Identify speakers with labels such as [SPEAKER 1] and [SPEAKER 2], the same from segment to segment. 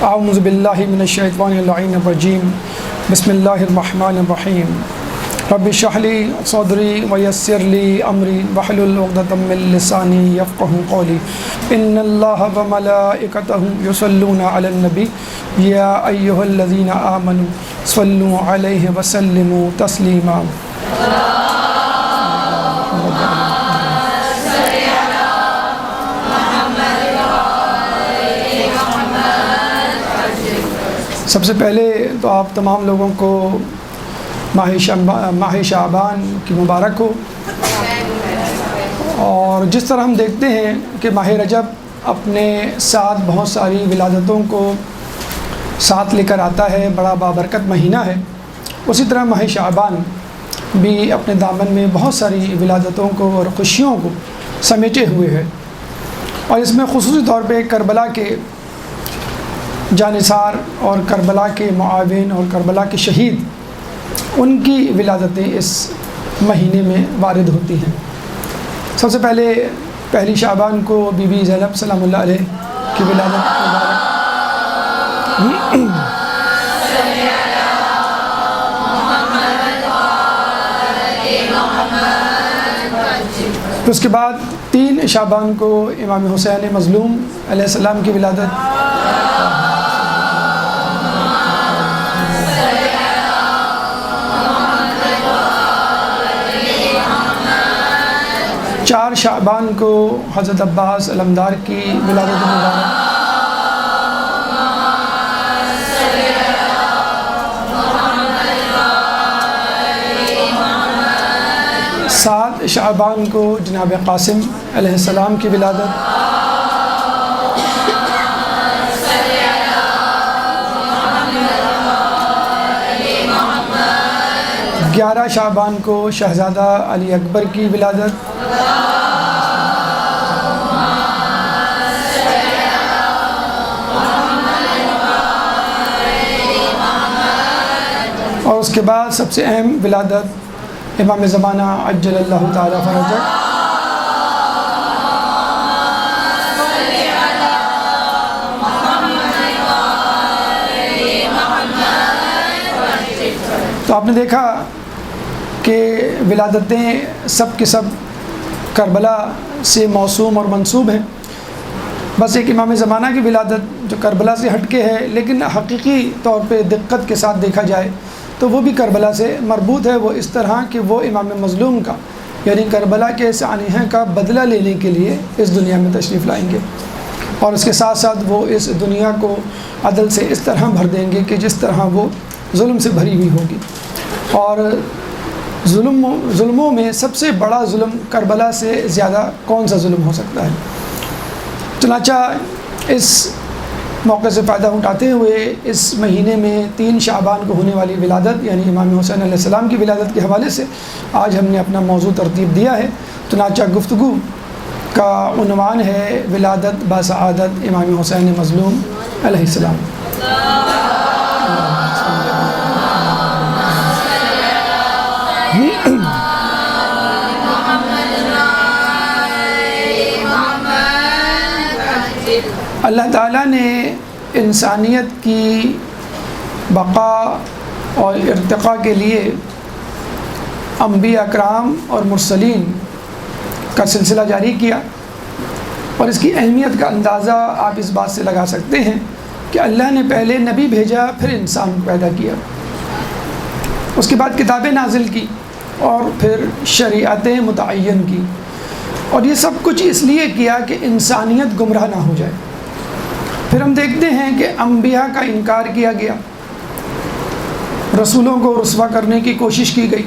[SPEAKER 1] اعوذ باللہ من الشیطان اللعین الرجیم بسم اللہ الرحمن الرحیم رب اشرح لی صدری ویسر لی امری واحلل عقدۃ من لسانی یفقہوا قولی ان اللہ وملائکتہ یصلون علی النبی یا ایھا الذین آمنوا صلوا علیہ وسلموا تسلیما۔ سب سے پہلے تو آپ تمام لوگوں کو ماہ شعبان کی مبارک ہو۔ اور جس طرح ہم دیکھتے ہیں کہ ماہ رجب اپنے ساتھ بہت ساری ولادتوں کو ساتھ لے کر آتا ہے، بڑا بابرکت مہینہ ہے، اسی طرح ماہ شعبان بھی اپنے دامن میں بہت ساری ولادتوں کو اور خوشیوں کو سمیٹے ہوئے ہے، اور اس میں خصوصی طور پہ کربلا کے جانثار اور کربلا کے معاون اور کربلا کے شہید، ان کی ولادتیں اس مہینے میں وارد ہوتی ہیں۔ سب سے پہلے پہلی شعبان کو بی بی زینب سلام اللہ علیہ کی ولادت مبارک۔ اس کے بعد 3 شعبان کو امام حسین مظلوم علیہ السلام کی ولادت۔ 4 شعبان کو حضرت عباس علمدار کی ولادت مبارک۔ 7 شعبان کو جناب قاسم علیہ السلام کی ولادت۔ 11 شعبان کو شہزادہ علی اکبر کی ولادت۔ اور اس کے بعد سب سے اہم ولادت امام زمانہ عجل اللہ تعالی فرجہ۔ تو آپ نے دیکھا کہ ولادتیں سب کے سب کربلا سے موسوم اور منسوب ہیں، بس ایک امام زمانہ کی ولادت جو کربلا سے ہٹ کے ہے، لیکن حقیقی طور پہ دقت کے ساتھ دیکھا جائے تو وہ بھی کربلا سے مربوط ہے۔ وہ اس طرح کہ وہ امام مظلوم کا یعنی کربلا کے سانحہ کا بدلہ لینے کے لیے اس دنیا میں تشریف لائیں گے، اور اس کے ساتھ ساتھ وہ اس دنیا کو عدل سے اس طرح بھر دیں گے کہ جس طرح وہ ظلم سے بھری ہوئی ہوگی۔ اور ظلموں میں سب سے بڑا ظلم کربلا سے زیادہ کون سا ظلم ہو سکتا ہے؟ چنانچہ اس موقع سے فائدہ اٹھاتے ہوئے اس مہینے میں 3 شعبان کو ہونے والی ولادت یعنی امام حسین علیہ السلام کی ولادت کے حوالے سے آج ہم نے اپنا موضوع ترتیب دیا ہے۔ چنانچہ گفتگو کا عنوان ہے ولادت باسعادت امام حسین مظلوم علیہ السلام۔ اللہ تعالیٰ نے انسانیت کی بقا اور ارتقاء کے لیے انبیاء اکرام اور مرسلین کا سلسلہ جاری کیا، اور اس کی اہمیت کا اندازہ آپ اس بات سے لگا سکتے ہیں کہ اللہ نے پہلے نبی بھیجا، پھر انسان پیدا کیا، اس کے بعد کتابیں نازل کی، اور پھر شریعتیں متعین کی، اور یہ سب کچھ اس لیے کیا کہ انسانیت گمراہ نہ ہو جائے۔ پھر ہم دیکھتے ہیں کہ انبیاء کا انکار کیا گیا، رسولوں کو رسوا کرنے کی کوشش کی گئی،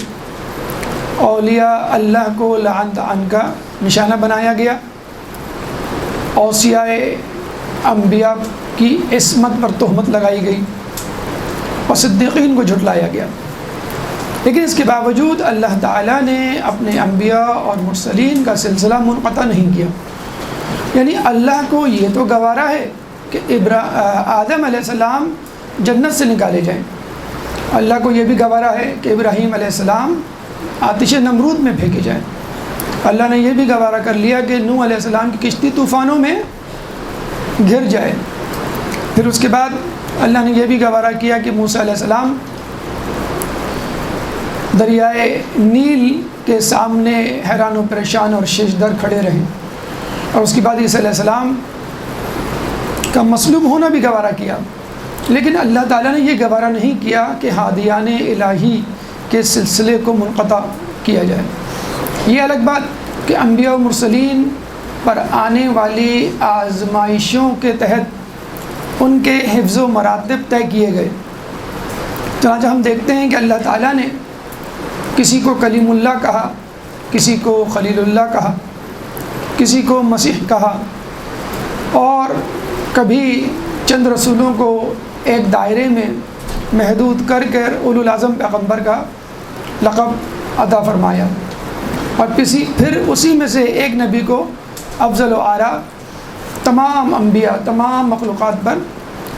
[SPEAKER 1] اولیاء اللہ کو لعن طعن کا نشانہ بنایا گیا، اوصیاء انبیاء کی عصمت پر تہمت لگائی گئی، اور صدیقین کو جھٹلایا گیا۔ لیکن اس کے باوجود اللہ تعالیٰ نے اپنے انبیاء اور مرسلین کا سلسلہ منقطع نہیں کیا، یعنی اللہ کو یہ تو گوارا ہے کہ آدم علیہ السلام جنت سے نکالے جائیں، اللہ کو یہ بھی گوارا ہے کہ ابراہیم علیہ السلام آتش نمرود میں پھینکے جائیں، اللہ نے یہ بھی گوارا کر لیا کہ نوح علیہ السلام کی کشتی طوفانوں میں گر جائے۔ پھر اس کے بعد اللہ نے یہ بھی گوارا کیا کہ موسیٰ علیہ السلام دریائے نیل کے سامنے حیران و پریشان اور ششدر کھڑے رہیں، اور اس کے بعد عیسیٰ علیہ السلام کا مصلوب ہونا بھی گوارا کیا۔ لیکن اللہ تعالیٰ نے یہ گوارا نہیں کیا کہ ہادیان الہی کے سلسلے کو منقطع کیا جائے۔ یہ الگ بات کہ انبیاء و مرسلین پر آنے والی آزمائشوں کے تحت ان کے حفظ و مراتب طے کیے گئے۔ چنانچہ ہم دیکھتے ہیں کہ اللہ تعالیٰ نے کسی کو کلیم اللہ کہا، کسی کو خلیل اللہ کہا، کسی کو مسیح کہا، اور کبھی چند رسولوں کو ایک دائرے میں محدود کر اولو العزم پیغمبر کا لقب عطا فرمایا، اور پھر اسی میں سے ایک نبی کو افضل و اعلیٰ تمام انبیاء، تمام مخلوقات پر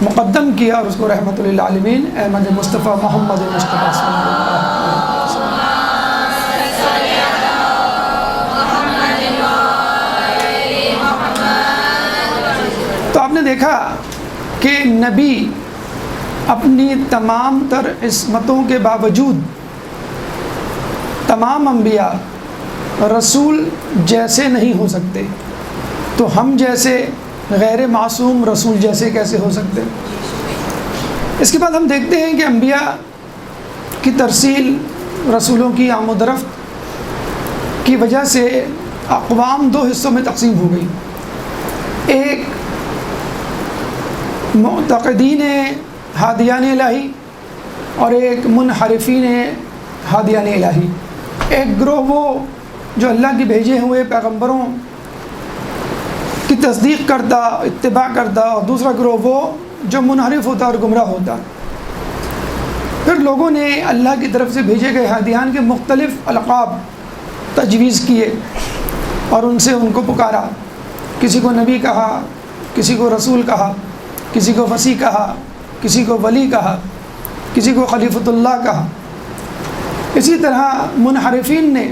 [SPEAKER 1] مقدم کیا، اور اس کو رحمت للعالمین احمد مصطفیٰ محمد مصطفیٰ صلی اللہ علیہ وسلم۔ تو آپ نے دیکھا کہ نبی اپنی تمام تر عصمتوں کے باوجود تمام انبیاء رسول جیسے نہیں ہو سکتے، تو ہم جیسے غیر معصوم رسول جیسے کیسے ہو سکتے؟ اس کے بعد ہم دیکھتے ہیں کہ انبیاء کی ترسیل، رسولوں کی آمد و رفت کی وجہ سے اقوام دو حصوں میں تقسیم ہو گئی۔ ایک معتقدین ہادیان الہی اور ایک منحرفین ہادیان الہی۔ ایک گروہ وہ جو اللہ کے بھیجے ہوئے پیغمبروں کی تصدیق کرتا، اتباع کرتا، اور دوسرا گروہ وہ جو منحرف ہوتا اور گمراہ ہوتا۔ پھر لوگوں نے اللہ کی طرف سے بھیجے گئے ہادیان کے مختلف القاب تجویز کیے اور ان سے ان کو پکارا، کسی کو نبی کہا، کسی کو رسول کہا، کسی کو وصی کہا، کسی کو ولی کہا، کسی کو خلیفۃ اللہ کہا۔ اسی طرح منحرفین نے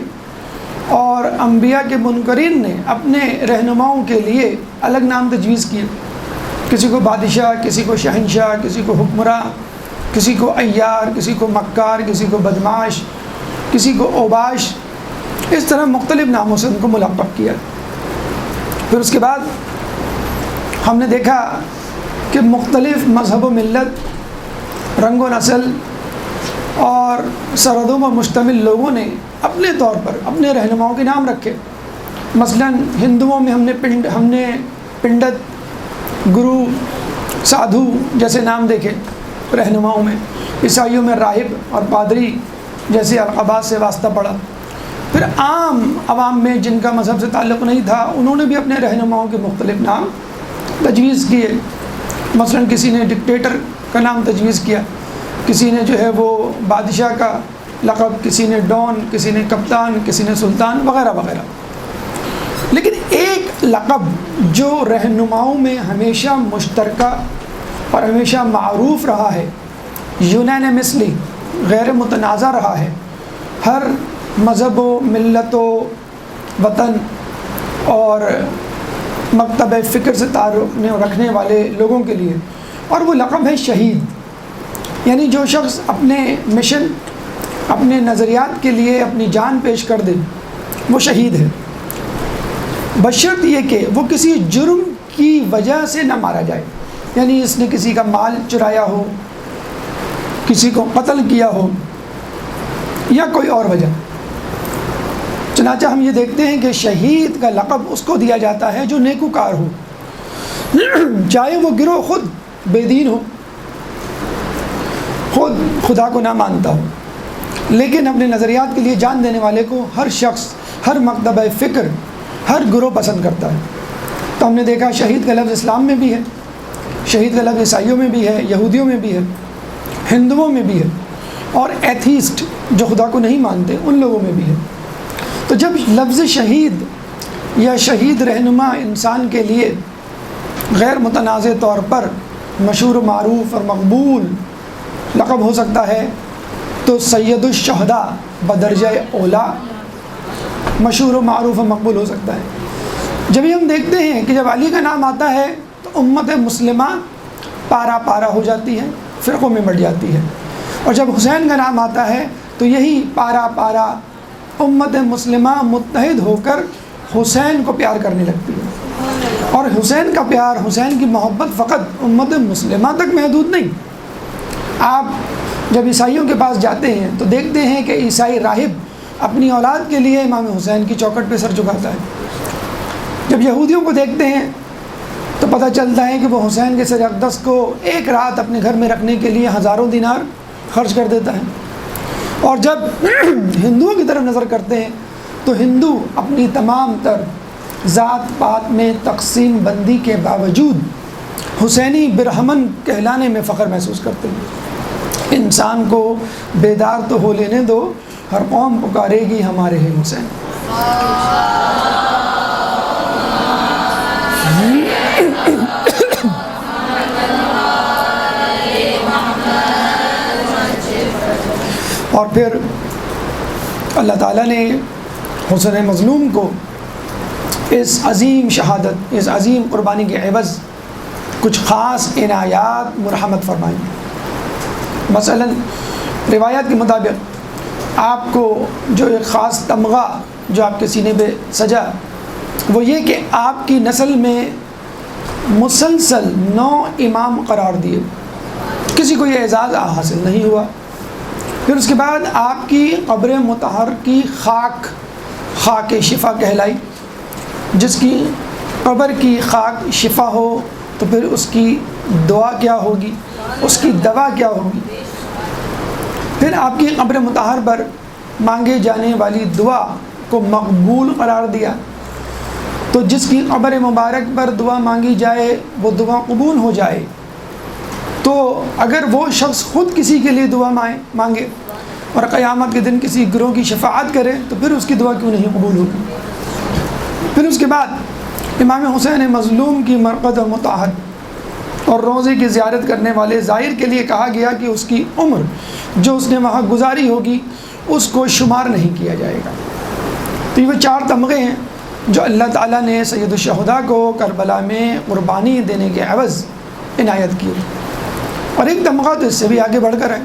[SPEAKER 1] اور انبیاء کے منکرین نے اپنے رہنماؤں کے لیے الگ نام تجویز کیے، کسی کو بادشاہ، کسی کو شہنشاہ، کسی کو حکمراں، کسی کو عیار، کسی کو مکار، کسی کو بدمعاش، کسی کو اوباش، اس طرح مختلف ناموں سے ان کو ملقب کیا۔ پھر اس کے بعد ہم نے دیکھا کہ مختلف مذہب و ملت، رنگ و نسل اور سرحدوں پر مشتمل لوگوں نے اپنے طور پر اپنے رہنماؤں کے نام رکھے۔ مثلا ہندوؤں میں ہم نے پنڈت، گرو، سادھو جیسے نام دیکھے رہنماؤں میں۔ عیسائیوں میں راہب اور پادری جیسے القابات سے واسطہ پڑا۔ پھر عام عوام میں جن کا مذہب سے تعلق نہیں تھا، انہوں نے بھی اپنے رہنماؤں کے مختلف نام تجویز کیے۔ مثلا کسی نے ڈکٹیٹر کا نام تجویز کیا، کسی نے جو ہے وہ بادشاہ کا لقب، کسی نے ڈان، کسی نے کپتان، کسی نے سلطان، وغیرہ وغیرہ۔ لیکن ایک لقب جو رہنماؤں میں ہمیشہ مشترکہ اور ہمیشہ معروف رہا ہے، یونانیمسلی غیر متنازع رہا ہے، ہر مذہب و ملت و وطن اور مکتب فکر سے تعلق رکھنے والے لوگوں کے لیے، اور وہ لقب ہے شہید۔ یعنی جو شخص اپنے مشن، اپنے نظریات کے لیے اپنی جان پیش کر دے، وہ شہید ہے، بشرط یہ کہ وہ کسی جرم کی وجہ سے نہ مارا جائے، یعنی اس نے کسی کا مال چرایا ہو، کسی کو قتل کیا ہو، یا کوئی اور وجہ۔ چنانچہ ہم یہ دیکھتے ہیں کہ شہید کا لقب اس کو دیا جاتا ہے جو نیکوکار ہو، چاہے وہ گروہ خود بے دین ہو، خود خدا کو نہ مانتا ہو، لیکن اپنے نظریات کے لیے جان دینے والے کو ہر شخص، ہر مکتبہ فکر، ہر گروہ پسند کرتا ہے۔ تو ہم نے دیکھا شہید کا لفظ اسلام میں بھی ہے، شہید کا لفظ عیسائیوں میں بھی ہے، یہودیوں میں بھی ہے، ہندوؤں میں بھی ہے، اور ایتھیسٹ جو خدا کو نہیں مانتے ان لوگوں میں بھی ہے۔ تو جب لفظ شہید یا شہید رہنما انسان کے لیے غیر متنازع طور پر مشہور و معروف اور مقبول لقب ہو سکتا ہے، تو سید الشہداء بدرجہ اولا مشہور و معروف و مقبول ہو سکتا ہے۔ جب ہم دیکھتے ہیں کہ جب علی کا نام آتا ہے تو امت مسلمہ پارا پارا ہو جاتی ہے، فرقوں میں بٹ جاتی ہے، اور جب حسین کا نام آتا ہے تو یہی پارا پارا امت مسلمہ متحد ہو کر حسین کو پیار کرنے لگتی ہے، اور حسین کا پیار، حسین کی محبت فقط امت مسلمہ تک محدود نہیں۔ آپ جب عیسائیوں کے پاس جاتے ہیں تو دیکھتے ہیں کہ عیسائی راہب اپنی اولاد کے لیے امام حسین کی چوکھٹ پہ سر جھکاتا ہے۔ جب یہودیوں کو دیکھتے ہیں تو پتہ چلتا ہے کہ وہ حسین کے سر اقدس کو ایک رات اپنے گھر میں رکھنے کے لیے ہزاروں دینار خرچ کر دیتا ہے۔ اور جب ہندوؤں کی طرف نظر کرتے ہیں تو ہندو اپنی تمام تر ذات پات میں تقسیم بندی کے باوجود حسینی برہمن کہلانے میں فخر محسوس کرتے ہیں۔ انسان کو بیدار تو ہو لینے دو، ہر قوم پکارے گی ہمارے ہیں حسین۔ اور پھر اللہ تعالیٰ نے حسین مظلوم کو اس عظیم شہادت، اس عظیم قربانی کے عوض کچھ خاص عنایات مرحمت فرمائی۔ مثلا روایات کے مطابق آپ کو جو ایک خاص تمغہ جو آپ کے سینے پہ سجا، وہ یہ کہ آپ کی نسل میں مسلسل 9 امام قرار دیے، کسی کو یہ اعزاز حاصل نہیں ہوا۔ پھر اس کے بعد آپ کی قبر مطہر کی خاک شفا کہلائی، جس کی قبر کی خاک شفا ہو تو پھر اس کی دعا کیا ہوگی، اس کی دوا کیا ہوگی۔ پھر آپ کی قبر مطہر پر مانگے جانے والی دعا کو مقبول قرار دیا، تو جس کی قبر مبارک پر دعا مانگی جائے وہ دعا قبول ہو جائے، تو اگر وہ شخص خود کسی کے لیے دعا مانگے اور قیامت کے دن کسی گروہ کی شفاعت کرے تو پھر اس کی دعا کیوں نہیں قبول ہوگی۔ پھر اس کے بعد امام حسین مظلوم کی مرقد و مطاہر اور روضے کی زیارت کرنے والے زائر کے لیے کہا گیا کہ اس کی عمر جو اس نے وہاں گزاری ہوگی اس کو شمار نہیں کیا جائے گا۔ تو یہ 4 تمغے ہیں جو اللہ تعالیٰ نے سید الشہداء کو کربلا میں قربانی دینے کے عوض عنایت کی، اور ایک تمغہ تو اس سے بھی آگے بڑھ کر ہے۔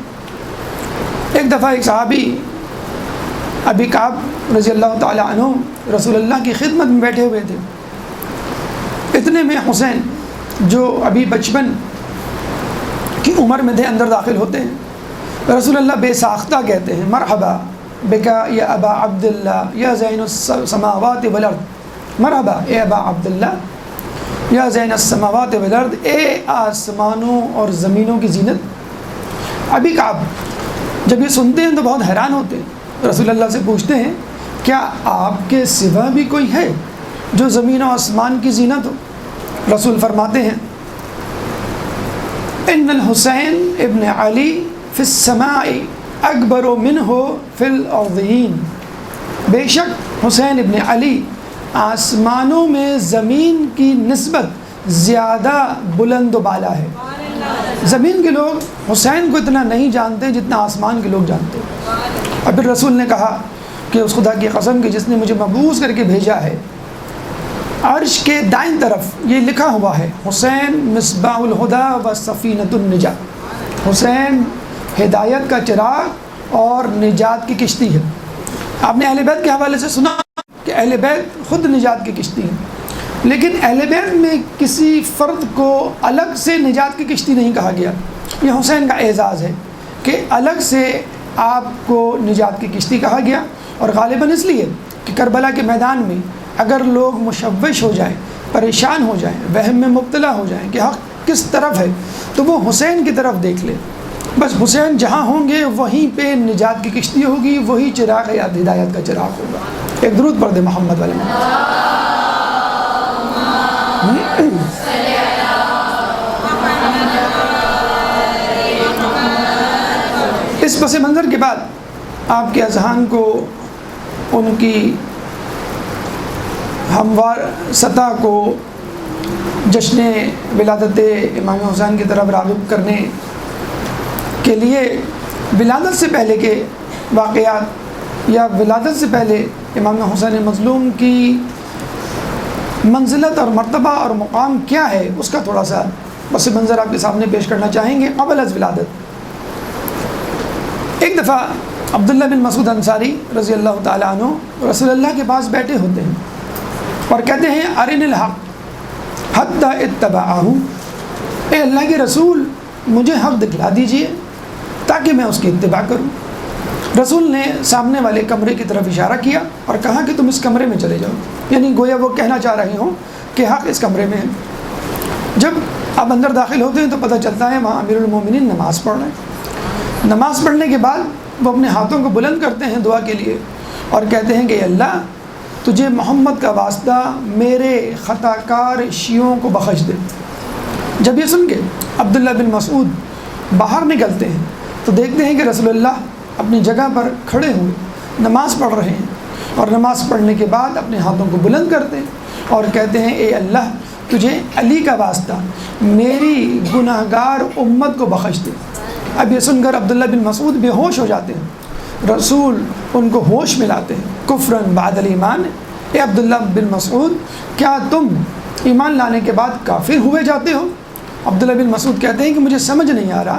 [SPEAKER 1] ایک دفعہ ایک صحابی ابی کعب رضی اللہ تعالیٰ عنہ رسول اللہ کی خدمت میں بیٹھے ہوئے تھے، اتنے میں حسین جو ابھی بچپن کی عمر میں تھے اندر داخل ہوتے ہیں۔ رسول اللہ بے ساختہ کہتے ہیں، مرحبا بکا یا ابا عبداللہ یا زین السماوات والارض، مرحبا اے ابا عبداللہ یا زین السماوات والارض، اے آسمانوں اور زمینوں کی زینت۔ ابی کعب جب یہ سنتے ہیں تو بہت حیران ہوتے ہیں، رسول اللہ سے پوچھتے ہیں کیا آپ کے سوا بھی کوئی ہے جو زمین و آسمان کی زینت ہو؟ رسول فرماتے ہیں ان الحسین ابن علی فی السماء اکبر منہ فی الارضین، بے شک حسین ابن علی آسمانوں میں زمین کی نسبت زیادہ بلند و بالا ہے۔ زمین کے لوگ حسین کو اتنا نہیں جانتے جتنا آسمان کے لوگ جانتے ہیں۔ اور پھر رسول نے کہا کہ اس خدا کی قسم کہ جس نے مجھے مبعوث کر کے بھیجا ہے، عرش کے دائیں طرف یہ لکھا ہوا ہے حسین مصباح الہدیٰ و سفینۃ النجاۃ، حسین ہدایت کا چراغ اور نجات کی کشتی ہے۔ آپ نے اہل بیت کے حوالے سے سنا کہ اہل بیت خود نجات کی کشتی ہے، لیکن اہل بیت میں کسی فرد کو الگ سے نجات کی کشتی نہیں کہا گیا۔ یہ حسین کا اعزاز ہے کہ الگ سے آپ کو نجات کی کشتی کہا گیا، اور غالباً اس لیے کہ کربلا کے میدان میں اگر لوگ مشوش ہو جائیں، پریشان ہو جائیں، وہم میں مبتلا ہو جائیں کہ حق کس طرف ہے، تو وہ حسین کی طرف دیکھ لیں، بس حسین جہاں ہوں گے وہیں پہ نجات کی کشتی ہوگی، وہی چراغ ہدایت کا چراغ ہوگا۔ ایک درود پڑھ دے محمد والے میں۔ اس پس منظر کے بعد آپ کے اذہان کو ان کی ہموار سطح کو جشن ولادت امام حسین کی طرف راغب کرنے کے لیے ولادت سے پہلے کے واقعات یا ولادت سے پہلے امام حسین مظلوم کی منزلت اور مرتبہ اور مقام کیا ہے اس کا تھوڑا سا بس یہ منظر آپ کے سامنے پیش کرنا چاہیں گے قبل از ولادت۔ ایک دفعہ عبداللہ بن مسعود انصاری رضی اللہ تعالیٰ عنہ رسول اللہ کے پاس بیٹھے ہوتے ہیں اور کہتے ہیں ارن الحق حتی اتبعہ، اے اللہ کے رسول مجھے حق دکھلا دیجئے تاکہ میں اس کی اتباع کروں۔ رسول نے سامنے والے کمرے کی طرف اشارہ کیا اور کہا کہ تم اس کمرے میں چلے جاؤ، یعنی گویا وہ کہنا چاہ رہے ہوں کہ حق اس کمرے میں ہے۔ جب آپ اندر داخل ہوتے ہیں تو پتہ چلتا ہے وہاں امیر المومنین نماز پڑھ رہے ہیں۔ نماز پڑھنے کے بعد وہ اپنے ہاتھوں کو بلند کرتے ہیں دعا کے لیے اور کہتے ہیں کہ اللہ تجھے محمد کا واسطہ میرے خطا کار شیعوں کو بخش دے۔ جب یہ سن کے عبداللہ بن مسعود باہر نکلتے ہیں تو دیکھتے ہیں کہ رسول اللہ اپنی جگہ پر کھڑے ہوئے نماز پڑھ رہے ہیں اور نماز پڑھنے کے بعد اپنے ہاتھوں کو بلند کرتے ہیں اور کہتے ہیں اے اللہ تجھے علی کا واسطہ میری گناہگار امت کو بخش دے۔ اب یہ سن کر عبداللہ بن مسعود بے ہوش ہو جاتے ہیں، رسول ان کو ہوش میں لاتے ہیں۔ کفرن بعد الایمان، اے عبداللہ بن مسعود کیا تم ایمان لانے کے بعد کافر ہوئے جاتے ہو؟ عبداللہ بن مسعود کہتے ہیں کہ مجھے سمجھ نہیں آ رہا،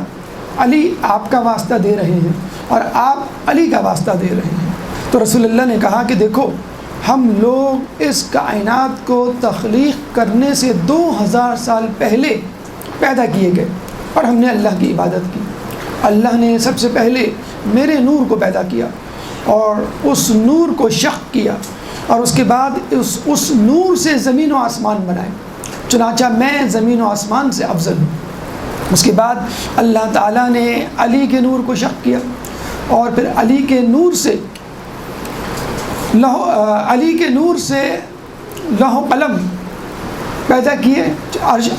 [SPEAKER 1] علی آپ کا واسطہ دے رہے ہیں اور آپ علی کا واسطہ دے رہے ہیں۔ تو رسول اللہ نے کہا کہ دیکھو ہم لوگ اس کائنات کو تخلیق کرنے سے 2000 سال پہلے پیدا کیے گئے اور ہم نے اللہ کی عبادت کی۔ اللہ نے سب سے پہلے میرے نور کو پیدا کیا اور اس نور کو شق کیا اور اس کے بعد اس نور سے زمین و آسمان بنائے، چنانچہ میں زمین و آسمان سے افضل ہوں۔ اس کے بعد اللہ تعالیٰ نے علی کے نور کو شق کیا اور پھر علی کے نور سے لوح و قلم پیدا کیے،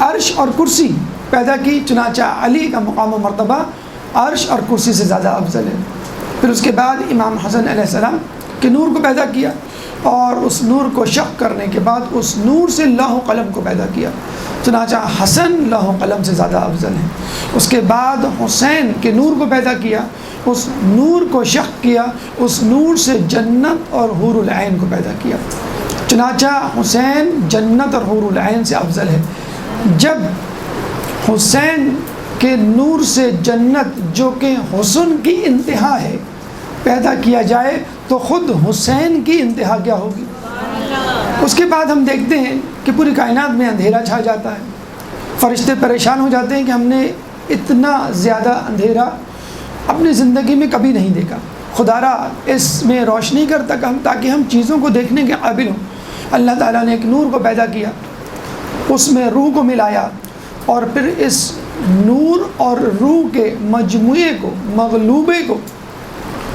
[SPEAKER 1] عرش اور کرسی پیدا کی، چنانچہ علی کا مقام و مرتبہ عرش اور کرسی سے زیادہ افضل ہے۔ پھر اس کے بعد امام حسن علیہ السلام کے نور کو پیدا کیا اور اس نور کو شق کرنے کے بعد اس نور سے لوح و قلم کو پیدا کیا، چنانچہ حسن لوح و قلم سے زیادہ افضل ہے۔ اس کے بعد حسین کے نور کو پیدا کیا، اس نور کو شق کیا، اس نور سے جنت اور حور العین کو پیدا کیا، چنانچہ حسین جنت اور حور العین سے افضل ہے۔ جب حسین کے نور سے جنت جو کہ حسن کی انتہا ہے پیدا کیا جائے تو خود حسین کی انتہا کیا ہوگی۔ اس کے بعد ہم دیکھتے ہیں کہ پوری کائنات میں اندھیرا چھا جاتا ہے، فرشتے پریشان ہو جاتے ہیں کہ ہم نے اتنا زیادہ اندھیرا اپنی زندگی میں کبھی نہیں دیکھا، خدا را اس میں روشنی کر تاکہ ہم چیزوں کو دیکھنے کے قابل ہوں۔ اللہ تعالیٰ نے ایک نور کو پیدا کیا، اس میں روح کو ملایا اور پھر اس نور اور روح کے مجموعے کو، مغلوبے کو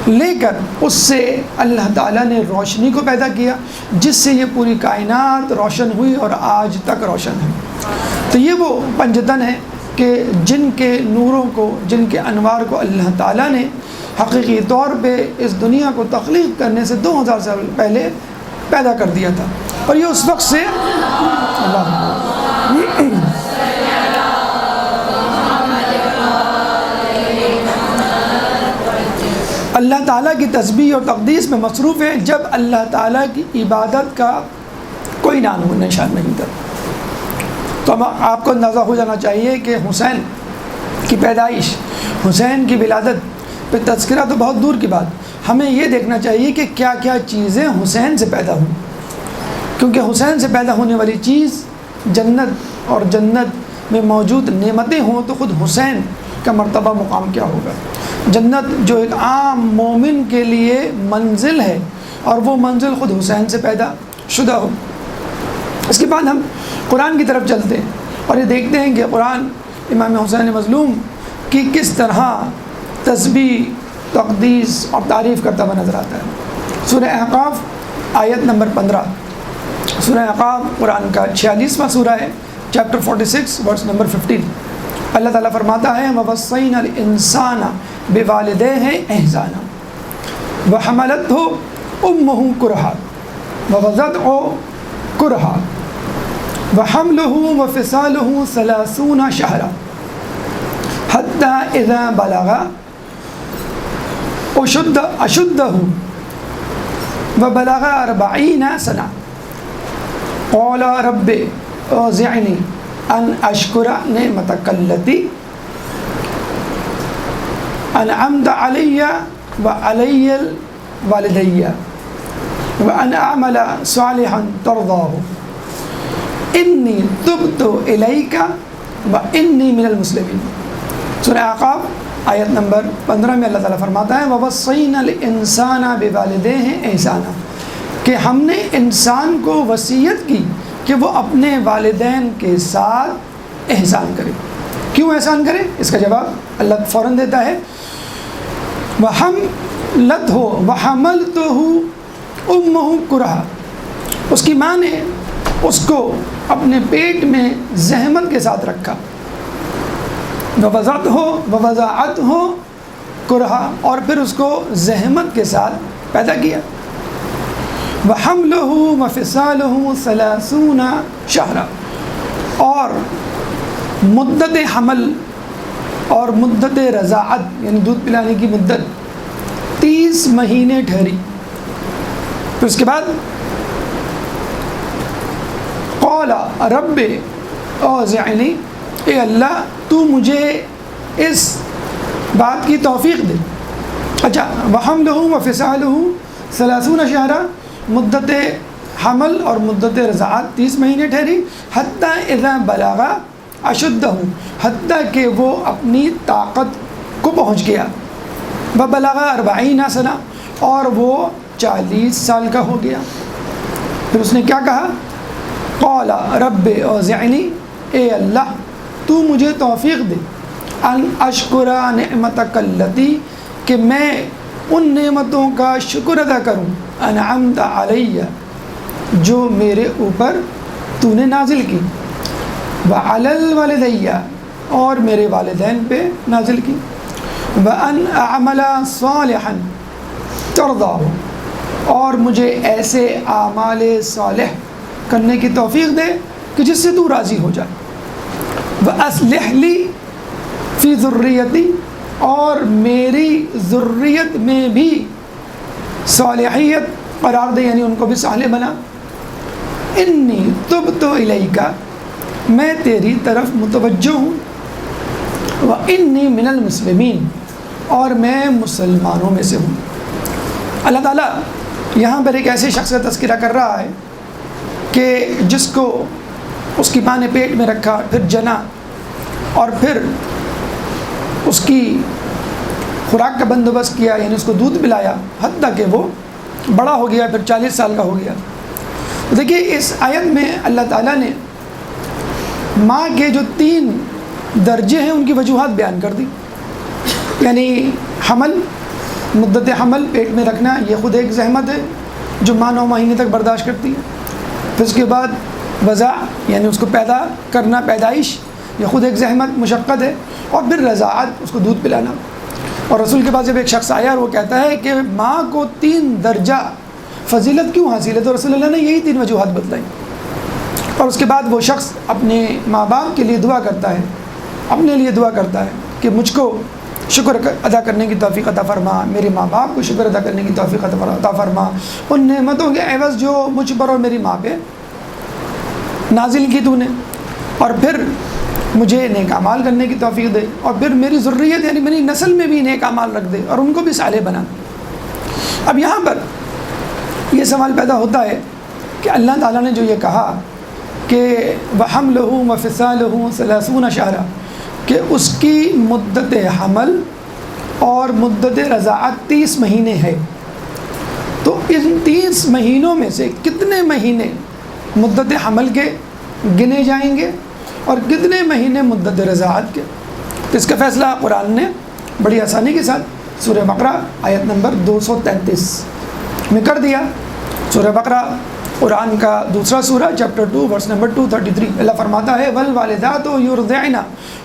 [SPEAKER 1] لے کر اس سے اللہ تعالیٰ نے روشنی کو پیدا کیا، جس سے یہ پوری کائنات روشن ہوئی اور آج تک روشن ہے۔ تو یہ وہ پنجتن ہے کہ جن کے نوروں کو، جن کے انوار کو اللہ تعالیٰ نے حقیقی طور پہ اس دنیا کو تخلیق کرنے سے 2000 سال پہلے پیدا کر دیا تھا، اور یہ اس وقت سے اللہ تعالیٰ کی تسبیح اور تقدیس میں مصروف ہے جب اللہ تعالیٰ کی عبادت کا کوئی نام و نشان نہیں تھا۔ تو آپ کو اندازہ ہو جانا چاہیے کہ حسین کی پیدائش، حسین کی ولادت پہ تذکرہ تو بہت دور کی بات، ہمیں یہ دیکھنا چاہیے کہ کیا کیا چیزیں حسین سے پیدا ہوئیں، کیونکہ حسین سے پیدا ہونے والی چیز جنت، اور جنت میں موجود نعمتیں ہوں تو خود حسین کا مرتبہ مقام کیا ہوگا۔ جنت جو ایک عام مومن کے لیے منزل ہے اور وہ منزل خود حسین سے پیدا شدہ ہو۔ اس کے بعد ہم قرآن کی طرف چلتے ہیں اور یہ دیکھتے ہیں کہ قرآن امام حسین مظلوم کی کس طرح تسبیح، تقدیس اور تعریف کرتا ہوا نظر آتا ہے۔ سورہ احقاف آیت نمبر 15، سورہ احقاف قرآن کا 46واں سورہ ہے، چیپٹر 46 ورس نمبر 15۔ اللہ تعالیٰ فرماتا ہے وَوَصَّيْنَا الْإِنسَانَ بِوَالِدَيْهِ إِحْسَانًا وَحَمَلَتْهُ أُمُّهُ كُرْهًا وَوَضَعَتْهُ كُرْهًا وَحَمْلُهُ وَفِصَالُهُ 30 شهرًا حَتَّى إِذَا بَلَغَ أَشُدَّهُ وَبَلَغَ 40 سَنَةً قَالَ رَبِّ أَوْزِعْنِي ان اشکر نعمتک التی انعمت علی وعلی والدی وان اعمل صالحا ترضاہ انی تبت الیک وانی من المسلمین۔ سورہ اعقاف آیت نمبر 15 میں اللہ تعالیٰ فرماتا ہے وَوَصَّيْنَا الْإِنسَانَ بِوَالِدَيْهِ احسانا، کہ ہم نے انسان کو وصیت کی کہ وہ اپنے والدین کے ساتھ احسان کرے۔ کیوں احسان کرے؟ اس کا جواب اللہ فوراً دیتا ہے وَحَمْلَتْهُ وَحَمَلْتُهُ أُمُّهُ كُرْهًا، اس کی ماں نے اس کو اپنے پیٹ میں زحمت کے ساتھ رکھا، وَوَضَعَتْهُ كُرْهًا، اور پھر اس کو زحمت کے ساتھ پیدا کیا۔ وَحَمْلُهُ وَفِصَالُهُ 30 شهرًا، اور مدت حمل اور مدت رضاعت یعنی دودھ پلانے کی مدت 30 مہینے ٹھہری۔ پھر اس کے بعد قال رب اوزعنی، اے اللہ تو مجھے اس بات کی توفیق دے۔ اچھا، وحملہ وفصالہ 30 شہرا، مدت حمل اور مدت رضاعت 30 مہینے ٹھہری، حتیٰ اذا بلغ اشدہ، حتیٰ کہ وہ اپنی طاقت کو پہنچ گیا، وبلغ 40 سنہ، اور وہ 40 سال کا ہو گیا۔ پھر اس نے کیا کہا؟ قال رب اوزعنی، اے اللہ تو مجھے توفیق دے، ان اشکر نعمتک التی، کہ میں ان نعمتوں کا شکر ادا کروں، انعمت علی، جو میرے اوپر تو نے نازل کی، وعلی الوالدی، اور میرے والدین پہ نازل کی، وان اعمل صالحا ترضاہ، اور مجھے ایسے اعمال صالح کرنے کی توفیق دے کہ جس سے تو راضی ہو جائے، وَأَصْلِحْ لِي فِي ذُرِّيَّتِي، اور میری ذریت میں بھی صالحیت قرار دے، یعنی ان کو بھی صالح بنا، انی تبت الیک، میں تیری طرف متوجہ ہوں، وانی من المسلمین، اور میں مسلمانوں میں سے ہوں۔ اللہ تعالیٰ یہاں پر ایک ایسے شخص کا تذکرہ کر رہا ہے کہ جس کو اس کی ماں نے پیٹ میں رکھا، پھر جنا، اور پھر اس کی خوراک کا بندوبست کیا، یعنی اس کو دودھ پلایا، حتیٰ کہ وہ بڑا ہو گیا، پھر 40 سال کا ہو گیا۔ دیکھیے اس آیت میں اللہ تعالیٰ نے ماں کے جو 3 درجے ہیں ان کی وجوہات بیان کر دی، یعنی حمل، مدت حمل، پیٹ میں رکھنا، یہ خود ایک زحمت ہے جو ماں 9 مہینے تک برداشت کرتی ہے۔ پھر اس کے بعد وضع، یعنی اس کو پیدا کرنا، پیدائش، یہ خود ایک زحمت، مشقت ہے، اور پھر رضاعت، اس کو دودھ پلانا۔ اور رسول کے پاس جب ایک شخص آیا اور وہ کہتا ہے کہ ماں کو 3 درجہ فضیلت کیوں حاصل ہے، تو رسول اللہ نے یہی 3 وجوہات بتلائیں۔ اور اس کے بعد وہ شخص اپنے ماں باپ کے لیے دعا کرتا ہے، اپنے لیے دعا کرتا ہے کہ مجھ کو شکر ادا کرنے کی توفیق عطا فرما، میرے ماں باپ کو شکر ادا کرنے کی توفیق عطا فرما، ان نعمتوں کے عوض جو مجھ پر اور میری ماں پہ نازل کی تو نے، اور پھر مجھے نیک اعمال کرنے کی توفیق دے، اور پھر میری ذریت یعنی میری نسل میں بھی نیک اعمال رکھ دے اور ان کو بھی صالح بنا۔ اب یہاں پر یہ سوال پیدا ہوتا ہے کہ اللہ تعالیٰ نے جو یہ کہا کہ وَحَمْلُهُ وَفِصَالُهُ 30 شهرًا، کہ اس کی مدت حمل اور مدت رضاعت 30 مہینے ہے، تو ان 30 مہینوں میں سے کتنے مہینے مدت حمل کے گنے جائیں گے اور کتنے مہینے مدت رضاعت کے؟ تو اس کا فیصلہ قرآن نے بڑی آسانی کے ساتھ سورہ بقرہ آیت نمبر 233 میں کر دیا۔ سورہ بقرہ قرآن کا دوسرا سورہ، چیپٹر 2 ورس نمبر 233، اللہ فرماتا ہے وَالْوَالِدَاتُ يُرْضِعْنَ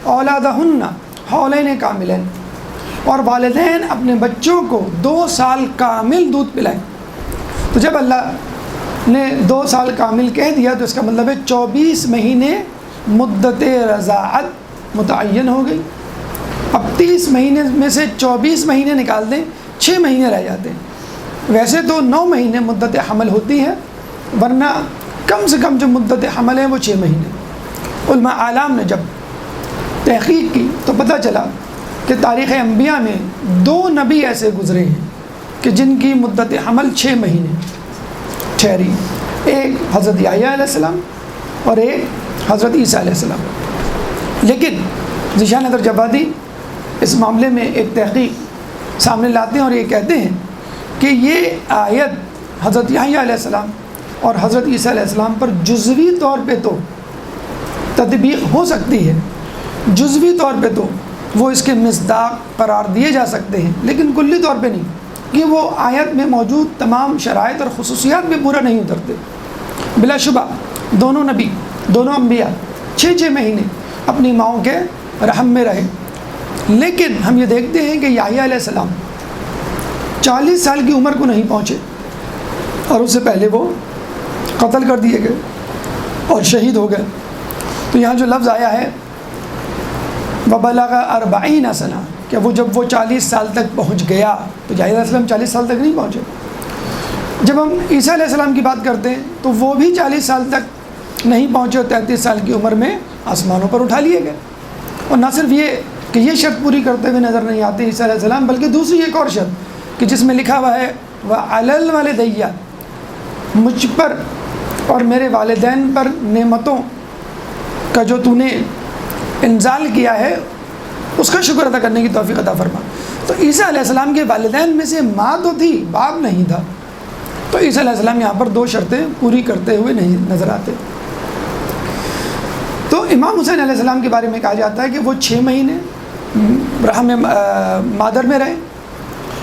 [SPEAKER 1] أَوْلَادَهُنَّ حَوْلَيْنِ كَامِلَيْنِ، اور والدین اپنے بچوں کو 2 سال کامل دودھ پلائیں۔ تو جب اللہ نے 2 سال کامل کہہ دیا تو اس کا مطلب ہے 24 مہینے مدت رضاعت متعین ہو گئی۔ اب 30 مہینے میں سے 24 مہینے نکال دیں، 6 مہینے رہ جاتے ہیں۔ ویسے تو 9 مہینے مدت حمل ہوتی ہے، ورنہ کم سے کم جو مدت حمل ہے وہ 6 مہینے۔ علماء اعلام نے جب تحقیق کی تو پتہ چلا کہ تاریخ انبیاء میں 2 نبی ایسے گزرے ہیں کہ جن کی مدت حمل 6 مہینے ٹھہری، ایک حضرت یحییٰ علیہ السلام اور ایک حضرت عیسیٰ علیہ السلام۔ لیکن ذیشان درجبادی اس معاملے میں ایک تحقیق سامنے لاتے ہیں اور یہ کہتے ہیں کہ یہ آیت حضرت یحییٰ علیہ السلام اور حضرت عیسیٰ علیہ السلام پر جزوی طور پہ تو تطبیق ہو سکتی ہے، جزوی طور پہ تو وہ اس کے مصداق قرار دیے جا سکتے ہیں، لیکن کلی طور پہ نہیں، کہ وہ آیت میں موجود تمام شرائط اور خصوصیات میں پورا نہیں اترتے۔ بلا شبہ دونوں نبی، دونوں انبیاء 6 مہینے اپنی ماؤں کے رحم میں رہے، لیکن ہم یہ دیکھتے ہیں کہ یحییٰ علیہ السلام 40 سال کی عمر کو نہیں پہنچے اور اس سے پہلے وہ قتل کر دیے گئے اور شہید ہو گئے۔ تو یہاں جو لفظ آیا ہے وَبَلَغَ 40 سنہ، کہ وہ جب وہ 40 سال تک پہنچ گیا، تو یحییٰ علیہ السلام 40 سال تک نہیں پہنچے۔ جب ہم عیسیٰ علیہ السلام کی بات کرتے ہیں تو وہ بھی 40 سال تک نہیں پہنچے اور 33 سال کی عمر میں آسمانوں پر اٹھا لیے گئے۔ اور نہ صرف یہ کہ یہ شرط پوری کرتے ہوئے نظر نہیں آتے عیسیٰ علیہ السلام، بلکہ دوسری ایک اور شرط کہ جس میں لکھا ہوا ہے وَعَلَى الْوَالِدَيَّ، مجھ پر اور میرے والدین پر نعمتوں کا جو تو نے انزال کیا ہے اس کا شکر ادا کرنے کی توفیق عطا فرما۔ تو عیسیٰ علیہ السلام کے والدین میں سے ماں تو تھی، باپ نہیں تھا، تو عیسیٰ علیہ السلام یہاں پر 2 شرطیں پوری کرتے ہوئے نہیں نظر آتے۔ تو امام حسین علیہ السلام کے بارے میں کہا جاتا ہے کہ وہ 6 مہینے رحم مادر میں رہے،